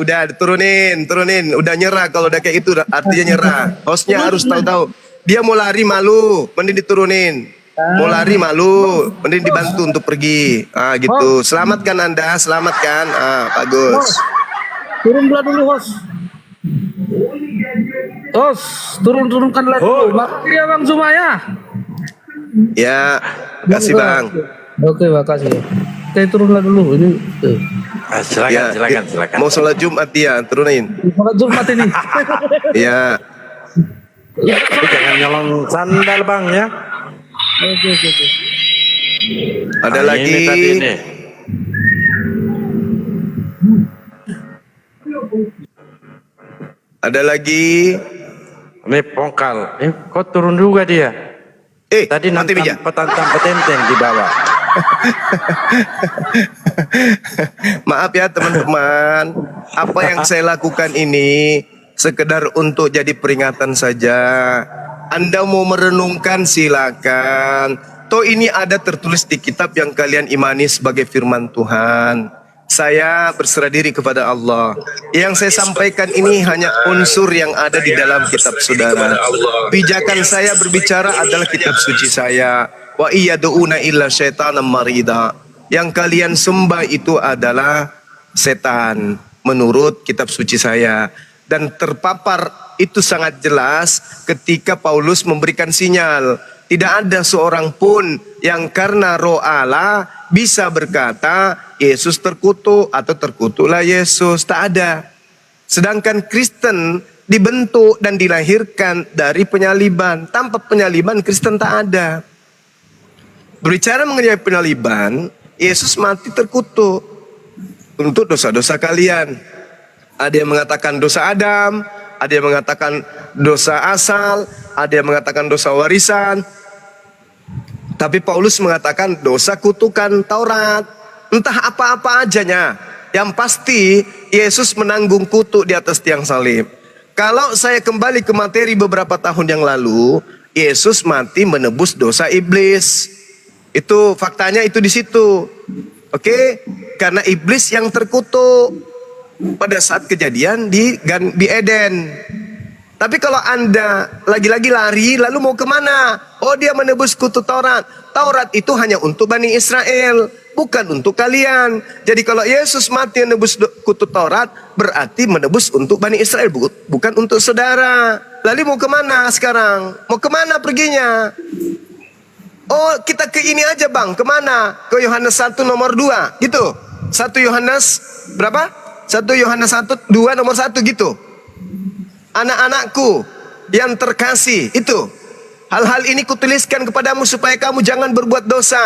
Udah turunin. Udah nyerah, kalau udah kayak itu artinya nyerah. Hostnya harus tahu-tahu. Dia mau lari malu, mending diturunin. Mau lari malu, mending dibantu untuk pergi. Gitu. Selamatkan Anda, selamatkan. Bagus. Turunlah dulu, host. Turunkanlah dulu. Makasih ya Bang Zuma ya. Ya, kasih Bang. Oke, makasih. Oke, turunlah dulu. Ini. Silakan. Mau sholat Jumat dia, turunin. Sholat Jumat ini. Ya. Jangan nyolong sandal Bang ya. Oke. Ada lagi. Ada lagi. Ini pongkal. Kok turun juga dia? Tadi nanti petantang petenten di bawah. Maaf ya teman-teman, apa yang saya lakukan ini sekedar untuk jadi peringatan saja. Anda mau merenungkan silakan. Toh ini ada tertulis di kitab yang kalian imani sebagai firman Tuhan. Saya berserah diri kepada Allah. Yang saya sampaikan ini hanya unsur yang ada di dalam kitab saudara. Pijakan saya berbicara adalah kitab suci saya. Wa iyyaduuna illa syaitanan marida. Yang kalian sembah itu adalah setan menurut kitab suci saya. Dan terpapar itu sangat jelas ketika Paulus memberikan sinyal. Tidak ada seorang pun yang karena roh Allah bisa berkata Yesus terkutuk atau terkutuklah Yesus. Tak ada. Sedangkan Kristen dibentuk dan dilahirkan dari penyaliban. Tanpa penyaliban Kristen tak ada. Berbicara mengenai penyaliban, Yesus mati terkutuk untuk dosa-dosa kalian. Ada yang mengatakan dosa Adam, ada yang mengatakan dosa asal, ada yang mengatakan dosa warisan. Tapi Paulus mengatakan dosa kutukan Taurat. Entah apa-apa ajanya. Yang pasti Yesus menanggung kutuk di atas tiang salib. Kalau saya kembali ke materi beberapa tahun yang lalu, Yesus mati menebus dosa iblis. Itu faktanya itu di situ. Oke? Karena iblis yang terkutuk pada saat kejadian di Eden. Tapi kalau Anda lagi-lagi lari, lalu mau kemana? Oh, dia menebus kutuk Taurat. Taurat itu hanya untuk Bani Israel, bukan untuk kalian. Jadi kalau Yesus mati menebus kutu Taurat, berarti menebus untuk Bani Israel, bukan untuk saudara. Lalu mau kemana sekarang? Mau kemana perginya? Oh, kita ke ini aja bang, kemana? Ke Yohanes 1 nomor 2, gitu. 1 Yohanes berapa? 1 Yohanes 1, 2 nomor 1 gitu. Anak-anakku yang terkasih, itu. Hal-hal ini kutuliskan kepadamu supaya kamu jangan berbuat dosa.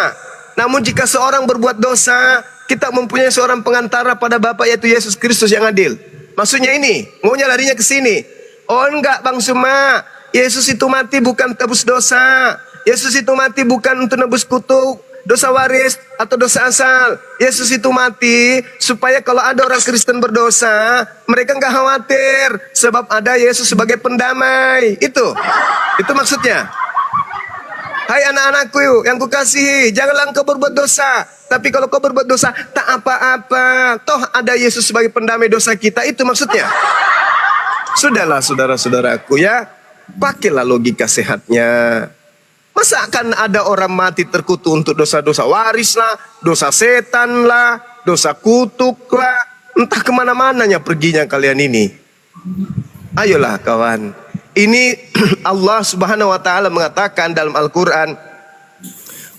Namun jika seorang berbuat dosa, kita mempunyai seorang pengantara pada Bapa, yaitu Yesus Kristus yang adil. Maksudnya ini, maunya larinya ke sini. Oh enggak Bang Suma, Yesus itu mati bukan tebus dosa. Yesus itu mati bukan untuk nebus kutuk, dosa waris atau dosa asal. Yesus itu mati supaya kalau ada orang Kristen berdosa, mereka nggak khawatir sebab ada Yesus sebagai pendamai. Itu maksudnya. Hai anak-anakku yang kukasihi, janganlah engkau berbuat dosa. Tapi kalau kau berbuat dosa, tak apa-apa. Toh ada Yesus sebagai pendamai dosa kita. Itu maksudnya. Sudahlah saudara-saudaraku ya, pakailah logika sehatnya. Masa akan ada orang mati terkutuk untuk dosa-dosa waris lah, dosa setan lah, dosa kutuk lah. Entah kemana-mananya perginya kalian ini. Ayolah kawan. Ini Allah Subhanahu wa taala mengatakan dalam Al-Qur'an,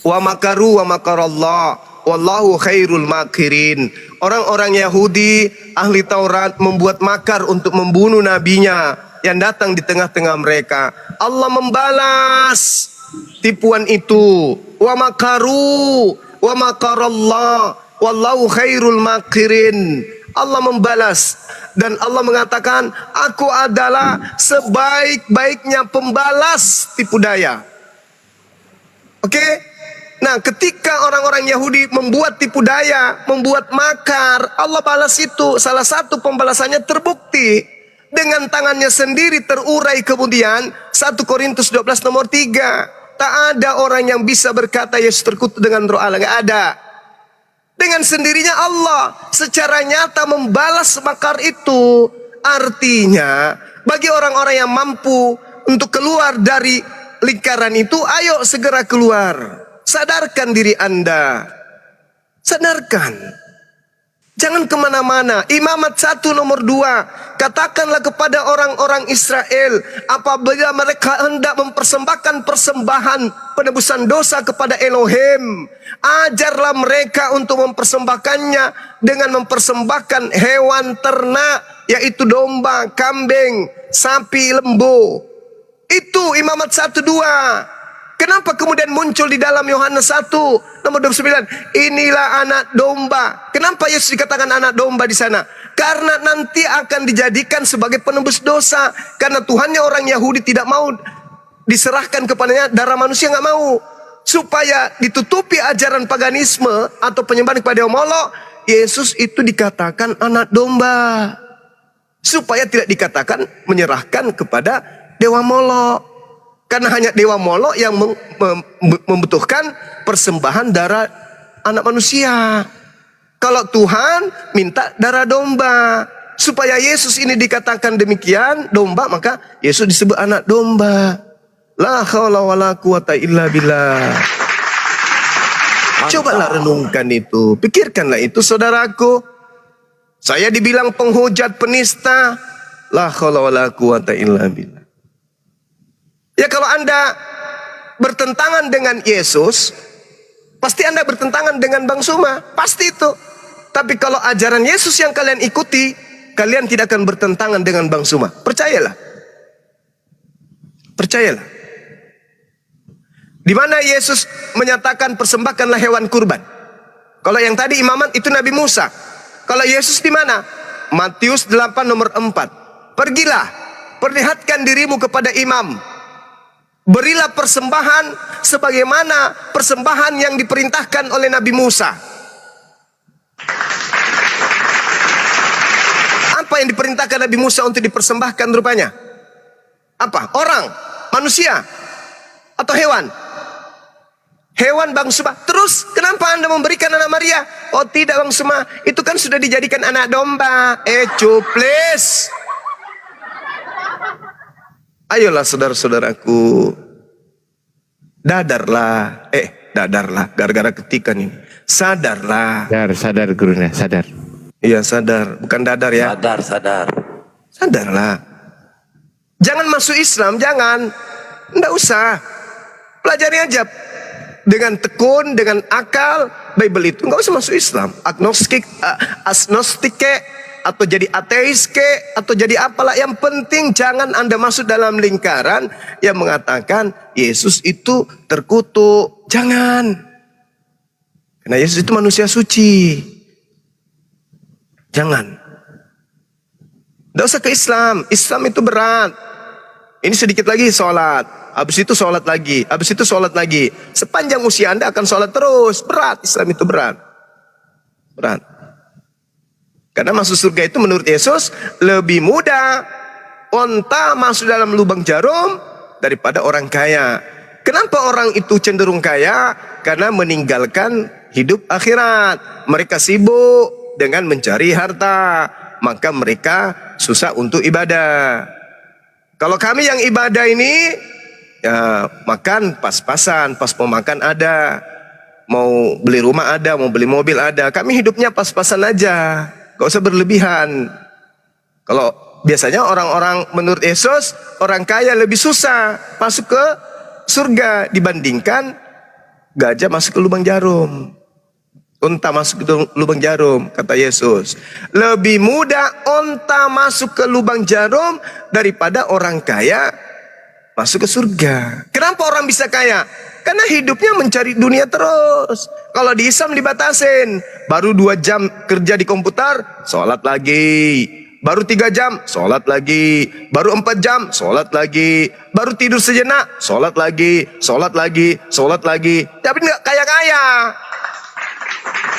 "Wa makaru wa makarallah, wallahu khairul makirin." Orang-orang Yahudi ahli Taurat membuat makar untuk membunuh nabinya yang datang di tengah-tengah mereka. Allah membalas tipuan itu. Wa makaru wa makarallah, wallahu khairul makirin. Allah membalas. Dan Allah mengatakan, aku adalah sebaik-baiknya pembalas tipu daya. Oke? Nah, ketika orang-orang Yahudi membuat tipu daya, membuat makar, Allah balas itu. Salah satu pembalasannya terbukti. Dengan tangannya sendiri terurai kemudian 1 Korintus 12 nomor 3. Tak ada orang yang bisa berkata Yesus terkutuk dengan roh Allah. Gak ada. Dengan sendirinya Allah secara nyata membalas makar itu. Artinya bagi orang-orang yang mampu untuk keluar dari lingkaran itu, ayo segera keluar. Sadarkan diri Anda. Sadarkan. Jangan kemana-mana. Imamat 1 nomor 2. Katakanlah kepada orang-orang Israel, apabila mereka hendak mempersembahkan persembahan penebusan dosa kepada Elohim, ajarlah mereka untuk mempersembahkannya dengan mempersembahkan hewan ternak, yaitu domba, kambing, sapi, lembu. Itu Imamat 1-2. Kenapa kemudian muncul di dalam Yohanes 1 nomor 29? Inilah anak domba. Kenapa Yesus dikatakan anak domba di sana? Karena nanti akan dijadikan sebagai penebus dosa. Karena Tuhannya orang Yahudi tidak mau diserahkan kepadanya darah manusia, nggak mau. Supaya ditutupi ajaran paganisme atau penyembahan kepada Moloch, Yesus itu dikatakan anak domba. Supaya tidak dikatakan menyerahkan kepada dewa Moloch. Karena hanya dewa Moloch yang membutuhkan persembahan darah anak manusia. Kalau Tuhan minta darah domba. Supaya Yesus ini dikatakan demikian, domba, maka Yesus disebut anak domba. La haula wala quwata illa billah. Cobalah renungkan itu. Pikirkanlah itu saudaraku. Saya dibilang penghujat, penista. La haula wala quwata illa billah. Ya kalau Anda bertentangan dengan Yesus, pasti Anda bertentangan dengan Bang Suma. Pasti itu. Tapi kalau ajaran Yesus yang kalian ikuti, kalian tidak akan bertentangan dengan Bang Suma. Percayalah. Percayalah. Di mana Yesus menyatakan persembahkanlah hewan kurban. Kalau yang tadi imamat itu Nabi Musa. Kalau Yesus di mana? Matius 8 nomor 4. Pergilah, perlihatkan dirimu kepada imam. Berilah persembahan sebagaimana persembahan yang diperintahkan oleh Nabi Musa. Apa yang diperintahkan Nabi Musa untuk dipersembahkan rupanya? Apa? Orang? Manusia? Atau hewan? Hewan Bang Suma. Terus kenapa Anda memberikan anak Maria? Oh tidak Bang Suma, itu kan sudah dijadikan anak domba. Cuplis. Ayolah saudara-saudaraku, dadarlah, gara-gara ketikan ini. Sadarlah. Sadar gurunya, sadar. Iya sadar, bukan dadar ya. Sadar. Sadarlah. Jangan masuk Islam, jangan. Nggak usah. Pelajari aja dengan tekun, dengan akal. Bible itu nggak usah masuk Islam. Agnostik atau jadi ateis atau jadi apalah. Yang penting jangan Anda masuk dalam lingkaran yang mengatakan Yesus itu terkutuk. Jangan. Karena Yesus itu manusia suci. Jangan. Nggak usah ke Islam. Islam itu berat. Ini sedikit lagi sholat. Habis itu sholat lagi. Habis itu sholat lagi. Sepanjang usia Anda akan sholat terus. Berat. Islam itu berat. Berat. Karena masuk surga itu menurut Yesus lebih mudah onta masuk dalam lubang jarum daripada orang kaya. Kenapa orang itu cenderung kaya? Karena meninggalkan hidup akhirat. Mereka sibuk dengan mencari harta. Maka mereka susah untuk ibadah. Kalau kami yang ibadah ini, ya makan pas-pasan, pas mau makan ada, mau beli rumah ada, mau beli mobil ada. Kami hidupnya pas-pasan aja, gak usah berlebihan. Kalau biasanya orang-orang menurut Yesus, orang kaya lebih susah masuk ke surga dibandingkan gajah masuk ke lubang jarum. Unta masuk ke lubang jarum, kata Yesus. Lebih mudah unta masuk ke lubang jarum daripada orang kaya masuk ke surga. Kenapa orang bisa kaya? Karena hidupnya mencari dunia terus. Kalau di Islam dibatasin. Baru 2 jam kerja di komputer, sholat lagi. Baru 3 jam, sholat lagi. Baru 4 jam, sholat lagi. Baru tidur sejenak, sholat lagi. Sholat lagi, sholat lagi. Tapi nggak kaya-kaya.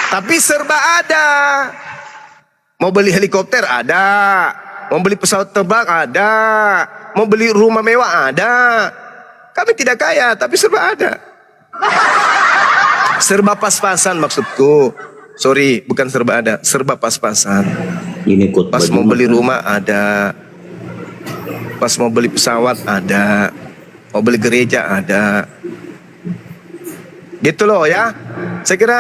Tapi serba ada. Mau beli helikopter ada. Mau beli pesawat terbang ada. Mau beli rumah mewah ada. Kami tidak kaya tapi serba ada. Serba pas-pasan maksudku. Sorry, bukan serba ada, serba pas-pasan. Ini pas mau beli rumah ada. Pas mau beli pesawat ada. Mau beli gereja ada. Gitu loh ya. Saya kira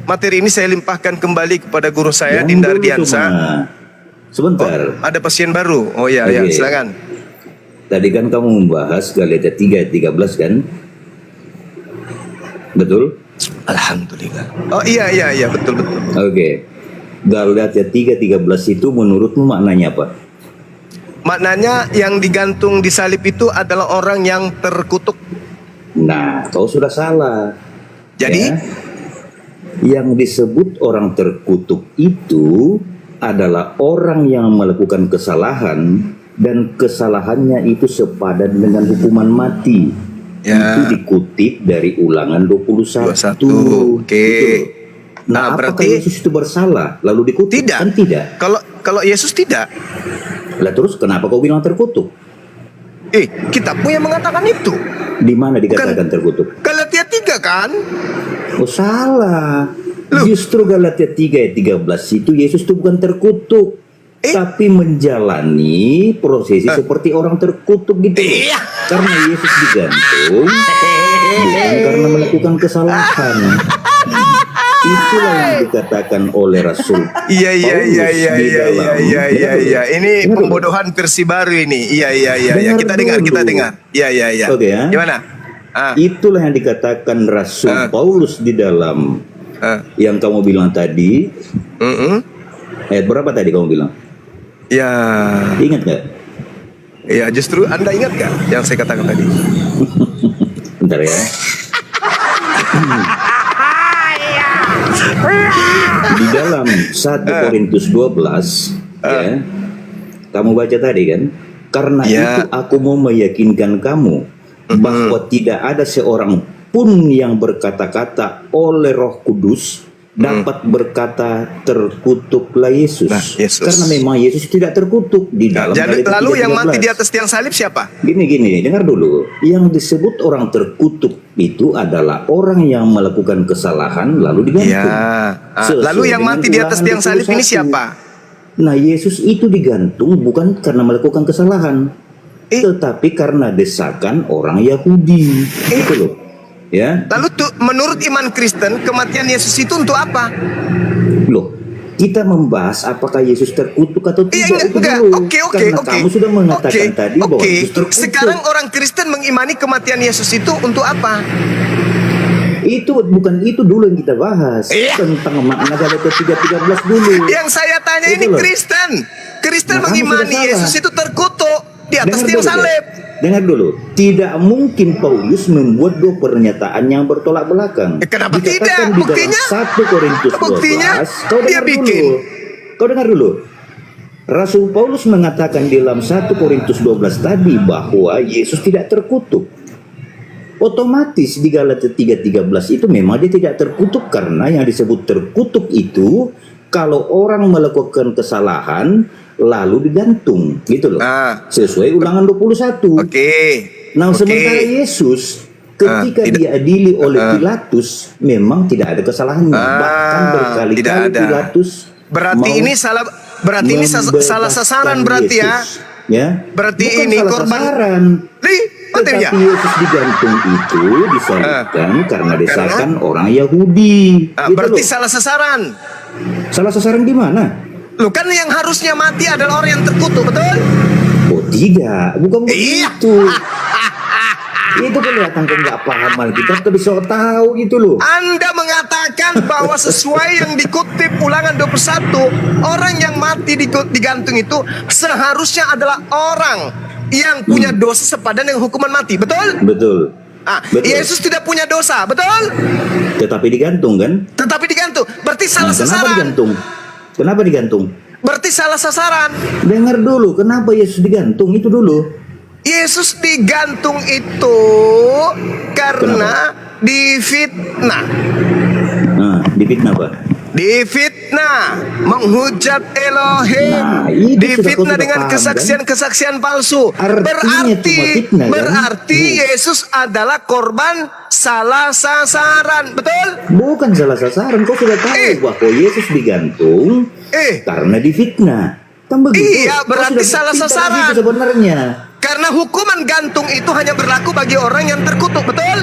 materi ini saya limpahkan kembali kepada guru saya, Dinda Ardiansa. Sebentar. Oh, ada pasien baru. Oh ya, ya, silakan. Tadi kan kamu membahas Galatia 3:13 kan? Betul? Alhamdulillah. Oh iya, betul. Oke. Galatia 3:13 itu menurutmu maknanya apa? Maknanya yang digantung di salib itu adalah orang yang terkutuk. Nah, kau sudah salah. Jadi? Ya? Yang disebut orang terkutuk itu adalah orang yang melakukan kesalahan dan kesalahannya itu sepadan dengan hukuman mati. Ya. Itu dikutip dari Ulangan 21. Oke. Gitu. Nah, apakah berarti Yesus itu bersalah lalu dikutip? Tidak. Kan tidak. Kalau Yesus tidak. Lah terus kenapa kau bilang terkutuk? Kitabmu yang mengatakan itu. Di mana dikatakan terkutuk? Galatia 3 kan? Oh salah. Justru Galatia 3:13 itu Yesus itu bukan terkutuk, tapi menjalani prosesi seperti orang terkutuk gitu. Karena Yesus digantung bukan karena melakukan kesalahan. Itulah yang dikatakan oleh Rasul Paulus di dalam. Ini pembodohan versi baru ini. Iya. Kita dengar. Iya. Oke, ya. Gimana? Itulah yang dikatakan Rasul Paulus di dalam yang kamu bilang tadi. Ayat berapa tadi kamu bilang? Ya. Ingat gak? Ya, justru Anda ingat gak yang saya katakan tadi? Bentar ya. Di dalam 1 Korintus 12 ya, kamu baca tadi kan, karena itu aku mau meyakinkan kamu bahwa tidak ada seorang pun yang berkata-kata oleh Roh Kudus dapat berkata terkutuklah Yesus. Karena memang Yesus tidak terkutuk di dalam. Lalu yang mati di atas tiang salib siapa? Gini, dengar dulu. Yang disebut orang terkutuk itu adalah orang yang melakukan kesalahan lalu digantung. Lalu yang mati di atas tiang salib ini siapa? Nah, Yesus itu digantung bukan karena melakukan kesalahan, tetapi karena desakan orang Yahudi. Itu loh. Ya. Lalu menurut iman Kristen, kematian Yesus itu untuk apa? Loh, kita membahas apakah Yesus terkutuk atau tidak. Enggak. Oke. Karena kamu sudah mengatakan tadi bahwa Yesus terkutuk. Sekarang orang Kristen mengimani kematian Yesus itu untuk apa? Itu bukan itu dulu yang kita bahas. Tentang makna Galatia 3:13 dulu. Yang saya tanya Itu ini loh. Kristen Nah, kamu mengimani sudah salah. Yesus itu terkutuk di atas tiang salib. Dengar dulu, tidak mungkin Paulus membuat dua pernyataan yang bertolak belakang. Kenapa Dikatakan tidak? di dalam Buktinya? 1 Korintus 12, Buktinya kau dia dengar bikin. dulu. Kau dengar dulu. Rasul Paulus mengatakan di dalam 1 Korintus 12 tadi bahwa Yesus tidak terkutuk. Otomatis di Galatia 3:13 itu memang dia tidak terkutuk, karena yang disebut terkutuk itu kalau orang melakukan kesalahan lalu digantung, gitu loh. Sesuai Ulangan 21. Nah, sementara Yesus ketika diadili oleh Pilatus memang tidak ada kesalahannya, bahkan berkali-kali Pilatus Berarti ini salah sasaran berarti ya. Berarti bukan ini salah korban sasaran. Tetapi Yesus digantung itu disalibkan karena desakan orang Yahudi. Gitu berarti loh. salah sasaran. Salah sasaran di mana? Loh, kan yang harusnya mati adalah orang yang terkutuk, betul? Oh tidak, bukan begitu. Itu kelihatan kau nggak paham Alkitab, tapi so tahu gitu loh. Anda mengatakan bahwa sesuai yang dikutip Ulangan 21, orang yang mati digantung itu seharusnya adalah orang yang punya dosa sepadan dengan hukuman mati, betul? Betul. Betul. Yesus tidak punya dosa, betul? Tetapi digantung kan? Tetapi digantung, berarti salah Kenapa sasaran. digantung? Kenapa digantung? Berarti salah sasaran. Dengar dulu, kenapa Yesus digantung itu dulu? Yesus digantung itu karena difitnah. Nah, difitnah apa? Difitnah, menghujat Elohim, difitnah dengan kesaksian-kesaksian palsu. Berarti Yesus adalah korban salah sasaran, betul? Bukan salah sasaran, kau sudah tahu bahwa Yesus digantung karena difitnah. Kan begitu? Iya, berarti salah sasaran. Sebenarnya. Karena hukuman gantung itu hanya berlaku bagi orang yang terkutuk, betul?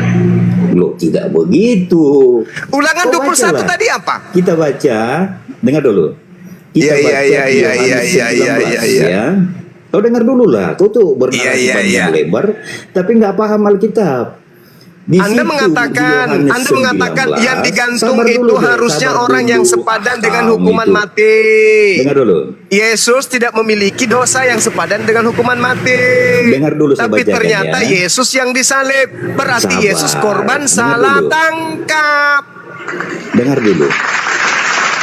Loh, tidak begitu. Ulangan 21 tadi apa? Kita baca, dengar dulu. Kita baca Yohanes 19 ya. Kau dengar dulu lah, kau tuh bernarasi panjang lebar, tapi nggak paham Alkitab. Anda mengatakan yang digantung itu harusnya orang yang sepadan dengan hukuman mati. Dengar dulu. Yesus tidak memiliki dosa yang sepadan dengan hukuman mati. Dengar dulu, tapi ternyata Yesus yang disalib. Berarti Yesus korban salah tangkap. Dengar dulu.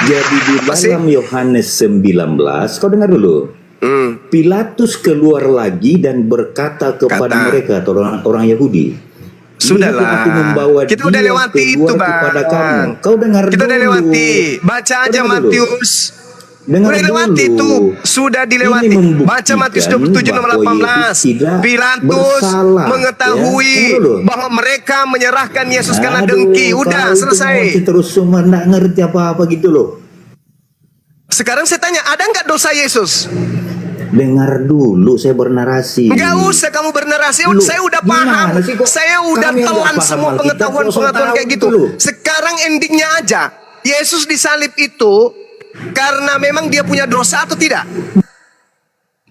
Jadi di dalam Yohanes 19, kau dengar dulu. Pilatus keluar lagi dan berkata kepada mereka, orang Yahudi, sudahlah, kita udah lewati itu, Bang. Kau dengar kita udah lewati. Baca aja Matius. Udah lewati itu, sudah dilewati. Baca Matius 27 nomor 18. Pilatus mengetahui bahwa mereka menyerahkan Yesus karena dengki. Udah selesai. Terus semua nggak ngerti apa-apa gitu loh. Sekarang saya tanya, ada nggak dosa Yesus? Dengar dulu, saya bernarasi. Nggak usah kamu bernarasi, saya udah paham. Saya udah telan semua pengetahuan kayak gitu. Sekarang endingnya aja, Yesus disalib itu karena memang dia punya dosa atau tidak?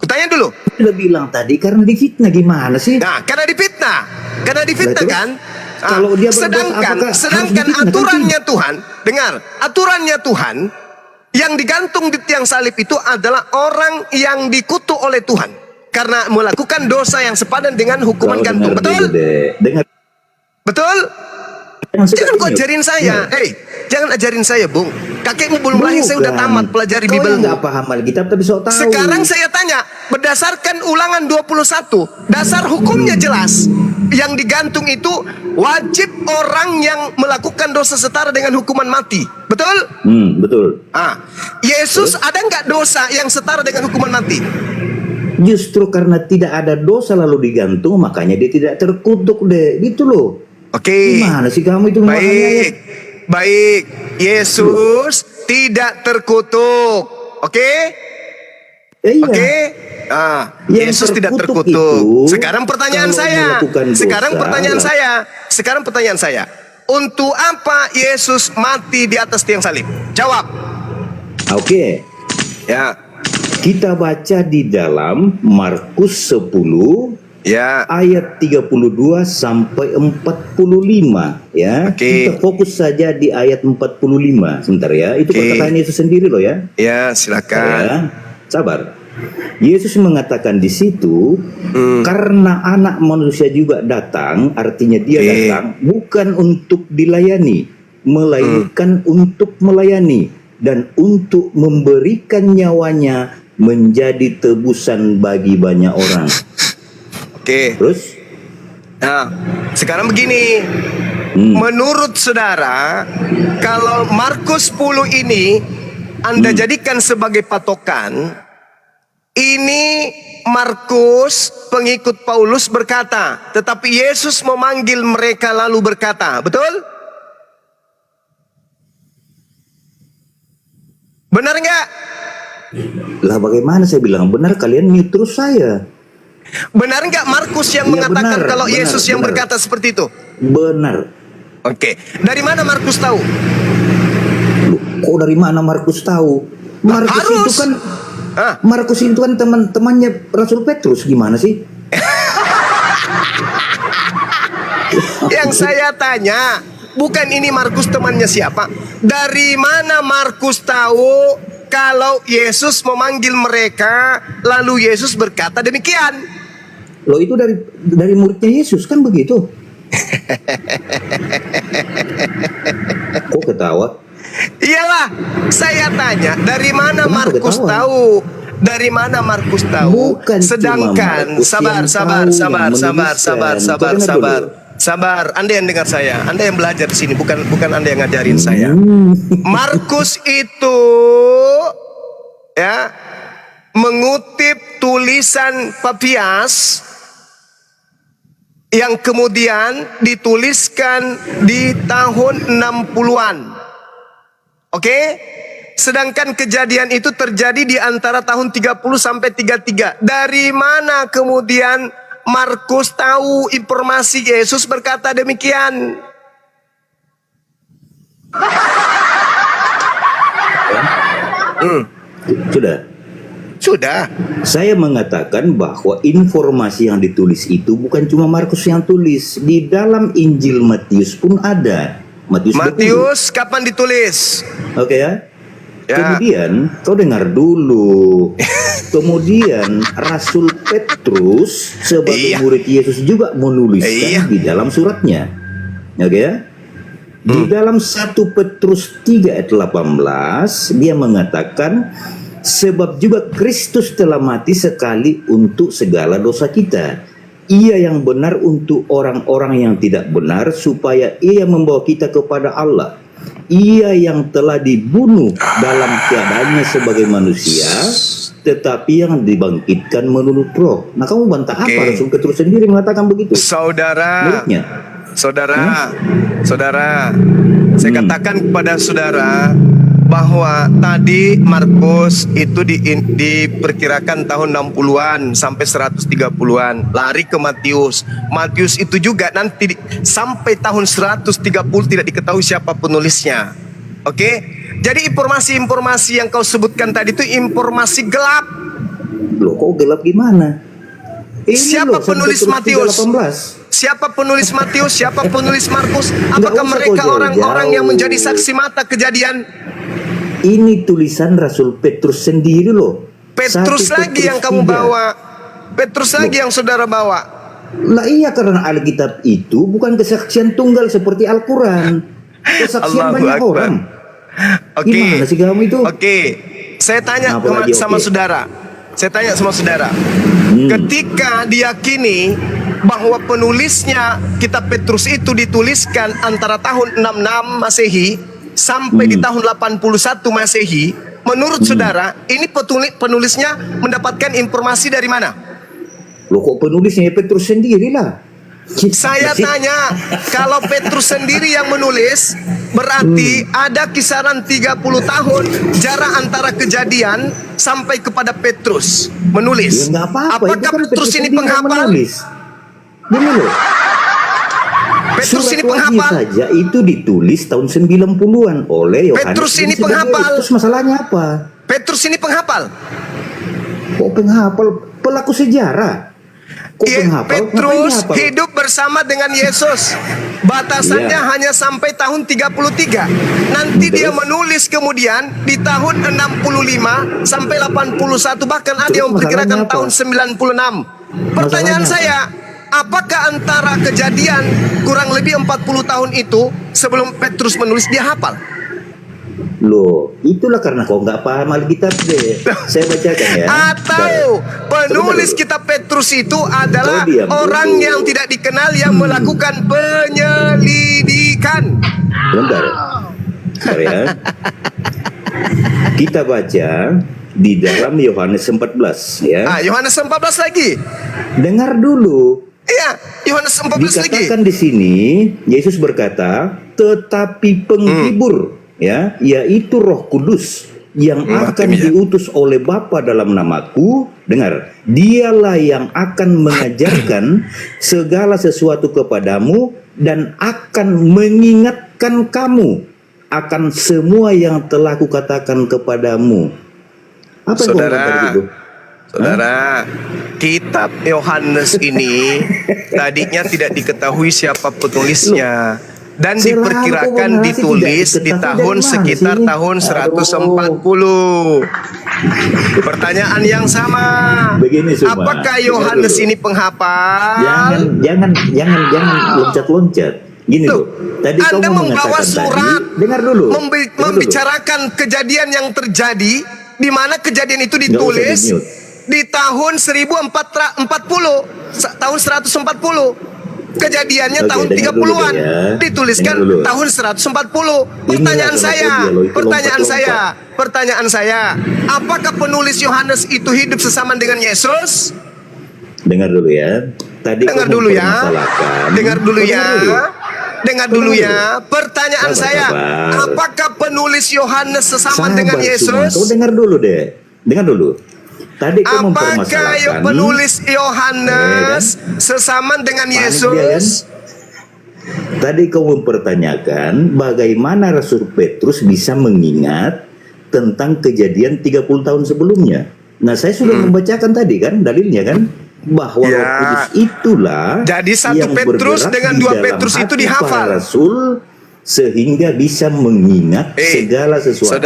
Kutanya dulu. Udah bilang tadi karena difitnah, gimana sih? Nah, karena difitnah kan? Kalau dia sedangkan aturannya Tuhan, dengar, aturannya Tuhan, yang digantung di tiang salib itu adalah orang yang dikutuk oleh Tuhan karena melakukan dosa yang sepadan dengan hukuman gantung. Betul? Betul? Jangan kau ajarin saya. Jangan ajarin saya, Bung. Kakekmu belum lahir, saya udah tamat pelajari Bible. Nggak paham Alkitab, tapi sok tahu. Sekarang saya tanya, berdasarkan Ulangan 21, dasar hukumnya jelas. Yang digantung itu wajib orang yang melakukan dosa setara dengan hukuman mati. Betul? Betul. Yesus ada nggak dosa yang setara dengan hukuman mati? Justru karena tidak ada dosa lalu digantung, makanya dia tidak terkutuk deh. Gitu loh. Oke. Gimana sih kamu itu? Baik. Yesus tidak terkutuk. Oke? Iya. Oke? Yang Yesus tidak terkutuk terkutuk. itu, Sekarang pertanyaan kalau saya. melakukan dosa, Sekarang pertanyaan saya. Untuk apa Yesus mati di atas tiang salib? Jawab. Oke. Ya. Kita baca di dalam Markus 10 Ya. ayat 32 sampai 45 ya. Oke. Kita fokus saja di ayat 45 sebentar ya. Itu Oke. perkataan Yesus sendiri loh ya. Ya, silakan. Ya, sabar. Yesus mengatakan di situ karena anak manusia juga datang, artinya dia datang bukan untuk dilayani, melainkan untuk melayani dan untuk memberikan nyawanya menjadi tebusan bagi banyak orang. Oke. Terus? Nah, sekarang begini. Menurut saudara, kalau Markus 10 ini Anda jadikan sebagai patokan, ini Markus pengikut Paulus berkata, tetapi Yesus memanggil mereka lalu berkata, betul? Benar nggak? Lah bagaimana saya bilang benar, kalian mute terus saya. Benar nggak Markus yang mengatakan benar, kalau Yesus yang benar. berkata seperti itu? Benar. Oke, dari mana Markus tahu? Kok dari mana Markus tahu? Markus Harus. itu kan Markus itu kan teman-temannya Rasul Petrus, gimana sih? Yang saya tanya, bukan ini Markus temannya siapa? Dari mana Markus tahu kalau Yesus memanggil mereka, lalu Yesus berkata demikian? Loh itu dari muridnya Yesus kan begitu? Kok ketawa? Iyalah, saya tanya, dari mana Kenapa Markus ketawa? tahu? Dari mana Markus tahu? Bukan Sedangkan cuma Markus yang tahu, yang menuliskan. Sabar. Anda yang dengar saya, Anda yang belajar di sini, bukan Anda yang ngajarin saya. Markus itu ya mengutip tulisan Papias yang kemudian dituliskan di tahun 60-an. Oke? Sedangkan kejadian itu terjadi di antara tahun 30 sampai 33. Dari mana kemudian Markus tahu informasi Yesus berkata demikian? Sudah. Saya mengatakan bahwa informasi yang ditulis itu bukan cuma Markus yang tulis. Di dalam Injil Matius pun ada. Matius kapan ditulis? Oke ya. Kemudian kau dengar dulu. Kemudian Rasul Petrus sebagai murid Yesus juga menuliskan di dalam suratnya. Oke ya. Di dalam 1 Petrus 3 ayat 18 dia mengatakan, sebab juga Kristus telah mati sekali untuk segala dosa kita. Ia yang benar untuk orang-orang yang tidak benar, supaya ia membawa kita kepada Allah. Ia yang telah dibunuh dalam keadaannya sebagai manusia, tetapi yang dibangkitkan menurut roh. Nah kamu bantah apa? Rasul Petrus sendiri mengatakan begitu. Saudara, saya katakan kepada saudara bahwa tadi Markus itu diperkirakan tahun 60-an sampai 130-an, lari ke Matius. Matius itu juga nanti sampai tahun 130 tidak diketahui siapa penulisnya. Oke? Jadi informasi-informasi yang kau sebutkan tadi itu informasi gelap. Loh, kok gelap gimana? Siapa penulis Matius? Siapa penulis Matius? Siapa penulis Markus? Apakah mereka orang-orang yang menjadi saksi mata kejadian? Ini tulisan Rasul Petrus sendiri loh. Petrus lagi yang kamu bawa. Petrus lagi yang saudara bawa. Lah iya, karena Alkitab itu bukan kesaksian tunggal seperti Al-Quran. Kesaksian banyak orang. Gimana sih kamu itu? Saya tanya sama saudara. Ketika diyakini bahwa penulisnya kitab Petrus itu dituliskan antara tahun 66 Masehi sampai di tahun 81 Masehi, menurut saudara, ini penulisnya mendapatkan informasi dari mana? Loh, kok penulisnya Petrus sendiri lah? Saya tanya, kalau Petrus sendiri yang menulis, berarti ada kisaran 30 tahun jarak antara kejadian sampai kepada Petrus menulis. Ya, nggak apa-apa. Itu Apakah kan Petrus ini sendiri yang penghafal? menulis. Gini loh. Petrus Surat ini Wahyu penghafal? saja itu ditulis tahun 90-an oleh Yohanes. Petrus ini Sedang penghafal? Terus masalahnya apa? Petrus ini penghafal? Kok penghafal? Pelaku sejarah. Kok Iya, penghafal? Ngapain Petrus dihafal? hidup bersama dengan Yesus. Batasannya Iya. hanya sampai tahun 33. Nanti dia menulis kemudian di tahun 65 sampai 81, bahkan ada yang Terus memperkirakan masalahnya apa? tahun 96. Pertanyaan Masalahnya saya, apakah antara kejadian kurang lebih 40 tahun itu sebelum Petrus menulis dia hafal? Loh, itulah karena kau nggak paham Alkitab deh. Saya bacakan ya. Atau penulis kitab Petrus itu adalah Kau diam orang dulu. yang tidak dikenal yang melakukan penyelidikan. Bentar. Bentar ya. Kita baca di dalam Yohanes 14 ya. Yohanes 14 lagi. Dengar dulu. Iya, Yohanes 14 lagi. Dikatakan di sini Yesus berkata, tetapi penghibur ya, yaitu Roh Kudus yang akan diutus oleh Bapa dalam namaku, dengar, dialah yang akan mengajarkan segala sesuatu kepadamu dan akan mengingatkan kamu akan semua yang telah kukatakan kepadamu. Apa yang kau katakan gitu? Saudara, kitab Yohanes ini tadinya tidak diketahui siapa penulisnya. Dan diperkirakan ditulis di tahun sekitar tahun 140. Pertanyaan yang sama. Begini, Suma. Apakah Yohanes ini penghafal? Jangan loncat-loncat. Gini loh. Tadi Anda kamu membawa mengatakan surat, tadi, dengar dulu. membicarakan kejadian yang terjadi, di mana kejadian itu Nggak usah ditulis di-mute. di tahun 1440, tahun 140. Kejadiannya Oke, tahun dengar dulu 30-an, ya. dituliskan Dengar dulu. tahun 140. Pertanyaan Inilah saya, kematian lo, itu pertanyaan saya, apakah penulis Yohanes itu hidup sesama dengan Yesus? Dengar dulu ya. Tadi Dengar kamu dulu ya. mempermasalahkan. Dengar dulu ya. Dengar dulu ya. Pertanyaan Sabar, saya, sabar. apakah penulis Yohanes sesama Sabar, dengan Suma. Yesus? Kau dengar dulu deh. Dengar dulu. Tadi kamu Apakah mempermasalahkan. penulis Yohanes sesama dengan Panik Yesus? Tadi kau mempertanyakan bagaimana Rasul Petrus bisa mengingat tentang kejadian 30 tahun sebelumnya. Nah, saya sudah membacakan tadi kan dalilnya kan, bahwa Ya. Roh Kudus itulah Jadi satu yang Petrus bergerak dengan di dua dalam Petrus itu hati dihafal. para rasul sehingga bisa mengingat segala sesuatu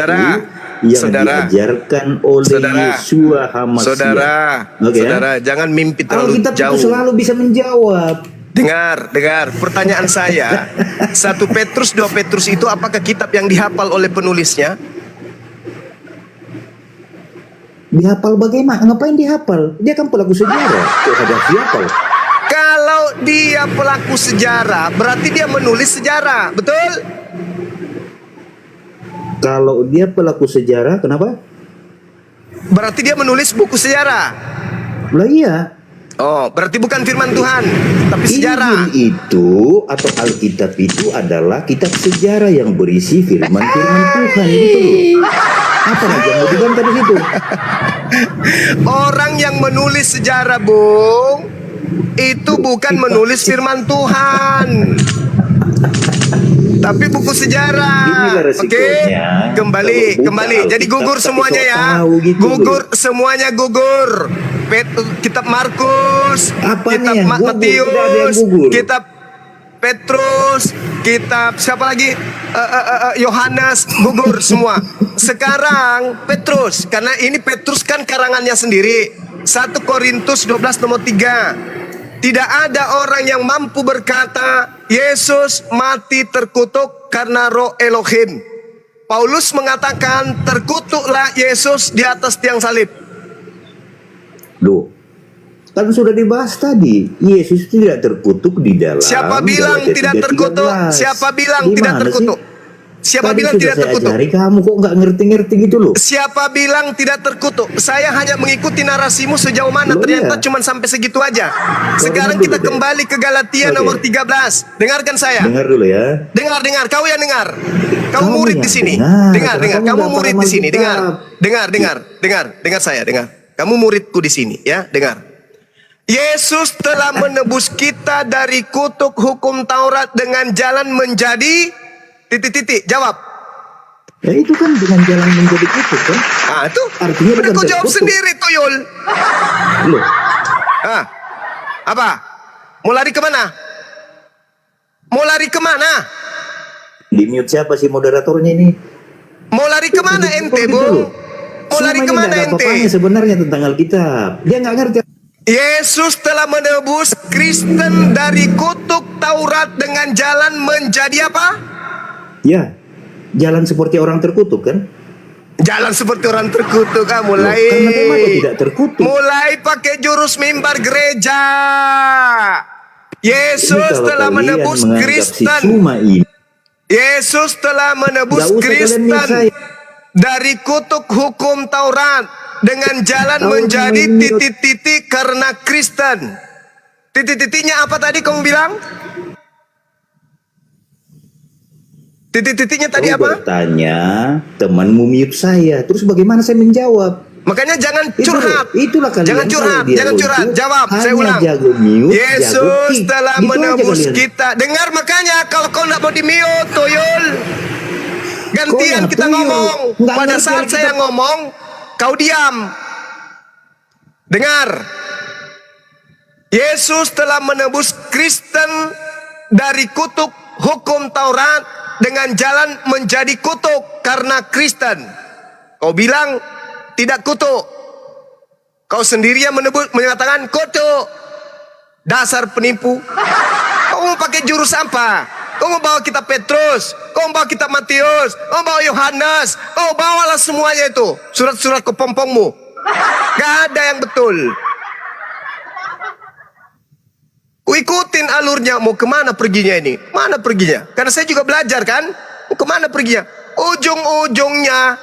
yang diajarkan oleh Yeshua HaMashiach. Saudara, jangan mimpi terlalu Alkitab itu jauh. selalu bisa menjawab. Dengar. Pertanyaan saya, 1 Petrus, 2 Petrus itu apakah kitab yang dihafal oleh penulisnya? Dihafal bagaimana? Ngapain dihafal? Dia kan pelaku sejarah. Kok ada dihafal? Kalau dia pelaku sejarah, berarti dia menulis sejarah, betul? Kalau dia pelaku sejarah, kenapa? Berarti dia menulis buku sejarah. Lah iya. Oh, berarti bukan firman Tuhan, tapi sejarah. Injil itu atau Alkitab itu adalah kitab sejarah yang berisi firman-firman Tuhan gitu loh. Apa lagi yang mau dibantah di situ? Orang yang menulis sejarah, Bung, itu bukan menulis firman Tuhan, tapi buku sejarah. Inilah Oke, resikonya. kembali. Kalau buka Jadi Alkitab, gugur tapi semuanya sok ya. tahu gitu Gugur loh. semuanya, gugur. Kitab Markus, Apanya kitab yang gugur? Tidak ada yang Matius, gugur. kitab Petrus, kitab siapa lagi? Yohanes, gugur semua. Sekarang Petrus, karena ini Petrus kan karangannya sendiri. 1 Korintus 12 nomor 3. Tidak ada orang yang mampu berkata Yesus mati terkutuk karena roh Elohim. Paulus mengatakan terkutuklah Yesus di atas tiang salib. Loh, kan sudah dibahas tadi. Yesus tidak terkutuk di dalam. Siapa bilang Galatia tidak 3:13. terkutuk? Siapa bilang tidak Gimana terkutuk? sih? Siapa Tadi bilang sudah tidak saya terkutuk? ajari, kamu kok nggak ngerti-ngerti gitu loh. Siapa bilang tidak terkutuk? Saya hanya mengikuti narasimu sejauh mana. Loh, Ternyata iya. cuma sampai segitu aja. Sekarang dengar kita dulu deh. kembali ke Galatia Oke. nomor 13. Dengarkan saya. Dengar dulu ya. Dengar. Kau yang dengar. Kamu Kamu murid yang di sini. dengar. Dengar. Kamu Kamu nggak murid paham di sini. Alkitab. Dengar saya. Dengar. Kamu muridku di sini. Ya, dengar. Yesus telah menebus kita dari kutuk hukum Taurat dengan jalan menjadi titik-titik. Jawab. Ya itu kan dengan jalan menjadi kutuk kan. Ah, itu. Artinya Udah bukan kau jawab terkutuk. sendiri, Tuyul. Loh, Ah, apa? Mau lari kemana? Mau lari kemana? di mute siapa sih moderatornya ini? Mau lari kemana ente, Gitu Bung? loh. Mau lari Semua ini kemana nggak ada ente? apa-apanya sebenarnya tentang Alkitab. Dia nggak ngerti. Yesus telah menebus Kristen dari kutuk Taurat dengan jalan menjadi apa? Ya, jalan seperti orang terkutuk kan? Jalan seperti orang terkutuk, mulai. Loh, karena memang kau tidak terkutuk. Mulai pakai jurus mimbar gereja. Ini Yesus kalau telah kalian menebus menganggap si Kristen. Suma ini, Yesus telah menebus nggak usah kalian mute Kristen saya. dari kutuk hukum Taurat dengan jalan Tahu menjadi menurut- titik-titik karena Kristen. Titik-titiknya apa tadi kamu bilang? Titik-titiknya tadi Kau apa? bertanya, temanmu mute saya. Terus bagaimana saya menjawab? Makanya jangan Itu curhat. loh, itulah kalian. Jangan curhat, Kalau dia jangan curhat. lucu, Jawab, saya hanya ulang. jago mute, jago Yesus kick. telah Gitu aja menebus kalian. kita. Dengar makanya kalau kau nggak mau di-mute, Tuyul. Gantian Kau kita yang tuyul. ngomong. Nggak Pada ngerti saat Alkitab. saya ngomong, kau diam. Dengar. Yesus telah menebus Kristen dari kutuk hukum Taurat dengan jalan menjadi kutuk karena Kristen. Kau bilang tidak kutuk. Kau sendiri yang menyatakan kutuk. Dasar penipu. Kau mau pakai jurus apa? Kau mau bawa kitab Petrus, kau mau bawa kitab Matius, kau mau bawa Yohanes, kau bawalah semuanya itu. Surat-surat kepompongmu. Gak ada yang betul. Ku ikutin alurnya, mau kemana perginya ini? Mana perginya? Karena saya juga belajar kan? Mau kemana perginya? Ujung-ujungnya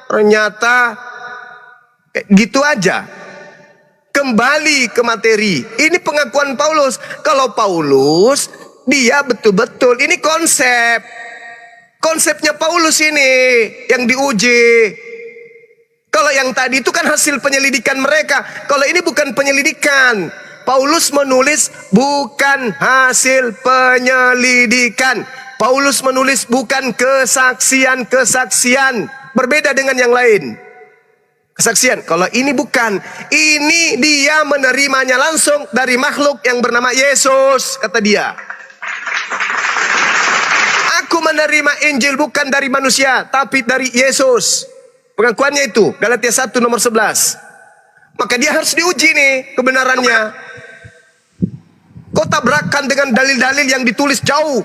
ternyata kayak gitu aja. Kembali ke materi. Ini pengakuan Paulus. Kalau Paulus, dia betul-betul. Ini konsep. Konsepnya Paulus ini yang diuji. Kalau yang tadi itu kan hasil penyelidikan mereka. Kalau ini bukan penyelidikan. Paulus menulis bukan hasil penyelidikan. Paulus menulis bukan kesaksian-kesaksian. Berbeda dengan yang lain. Kesaksian, kalau ini bukan. Ini dia menerimanya langsung dari makhluk yang bernama Yesus, kata dia. Aku menerima Injil bukan dari manusia, tapi dari Yesus. Pengakuannya itu, Galatia 1 nomor 11. Maka dia harus diuji nih kebenarannya. Kau tabrakan dengan dalil-dalil yang ditulis jauh.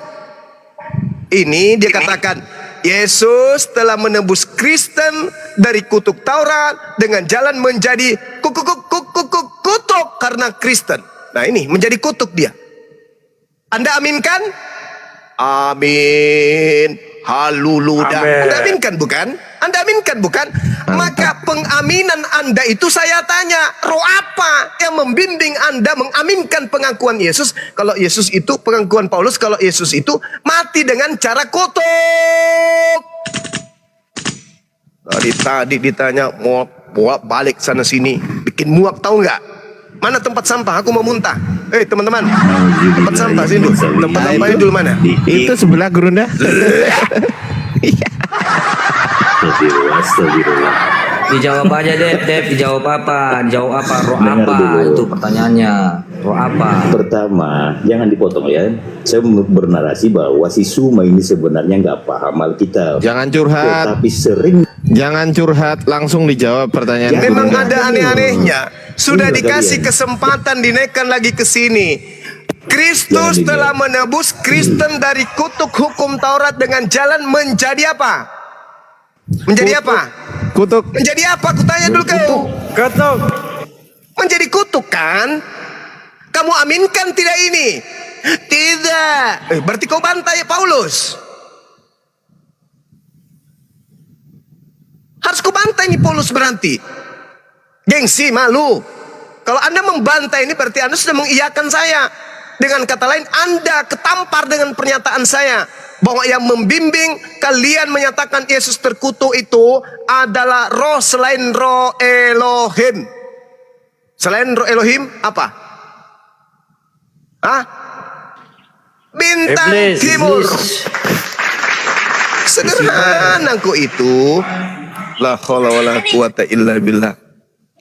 Ini dia katakan, Yesus telah menebus Kristen dari kutuk Taurat dengan jalan menjadi kutuk karena Kristen. Nah ini menjadi kutuk dia. Anda aminkan? Amin. Haluluda. Amin. Anda aminkan bukan? Anda aminkan bukan? Maka pengaminan Anda itu saya tanya, roh apa yang membimbing Anda mengaminkan pengakuan Yesus? Kalau Yesus itu pengakuan Paulus, kalau Yesus itu mati dengan cara kutuk. Dari tadi ditanya mau balik sana sini, bikin muak tahu nggak? Mana tempat sampah? Aku mau muntah. Teman-teman, tempat sampah sini. Tempat sampahnya dulu mana? Itu sebelah Gurunda. Astagfirullah. Dijawab aja Dep, dijawab apa? Dijawab apa? Roh Dengar apa? dulu. Itu pertanyaannya. Roh apa? Pertama, jangan dipotong ya. Saya bernarasi bahwa si Suma ini sebenarnya nggak paham Alkitab. Jangan curhat. Tetapi sering Jangan curhat, langsung dijawab pertanyaan. Ya, Memang Gurunda. ada aneh-anehnya. Sudah Ini dikasih kalian. kesempatan dinaikkan lagi ke sini. Kristus Jangan telah menebus Kristen dari kutuk hukum Taurat dengan jalan menjadi apa? Menjadi apa? Kutuk. Menjadi apa? Kutanya dulu kau. Kutuk. Menjadi kutuk kan? Kamu aminkan tidak ini? Tidak. Berarti kau bantai Paulus. Harus kubantai nih Paulus berarti. Gengsi, malu. Kalau Anda membantai ini berarti Anda sudah mengiyakan saya. Dengan kata lain, Anda ketampar dengan pernyataan saya. Bahwa yang membimbing kalian menyatakan Yesus terkutuk itu adalah roh selain roh Elohim. Selain roh Elohim, apa? Hah? Bintang Iblis. timur. Sederhana kok itu. La haula wala quwata illa billah.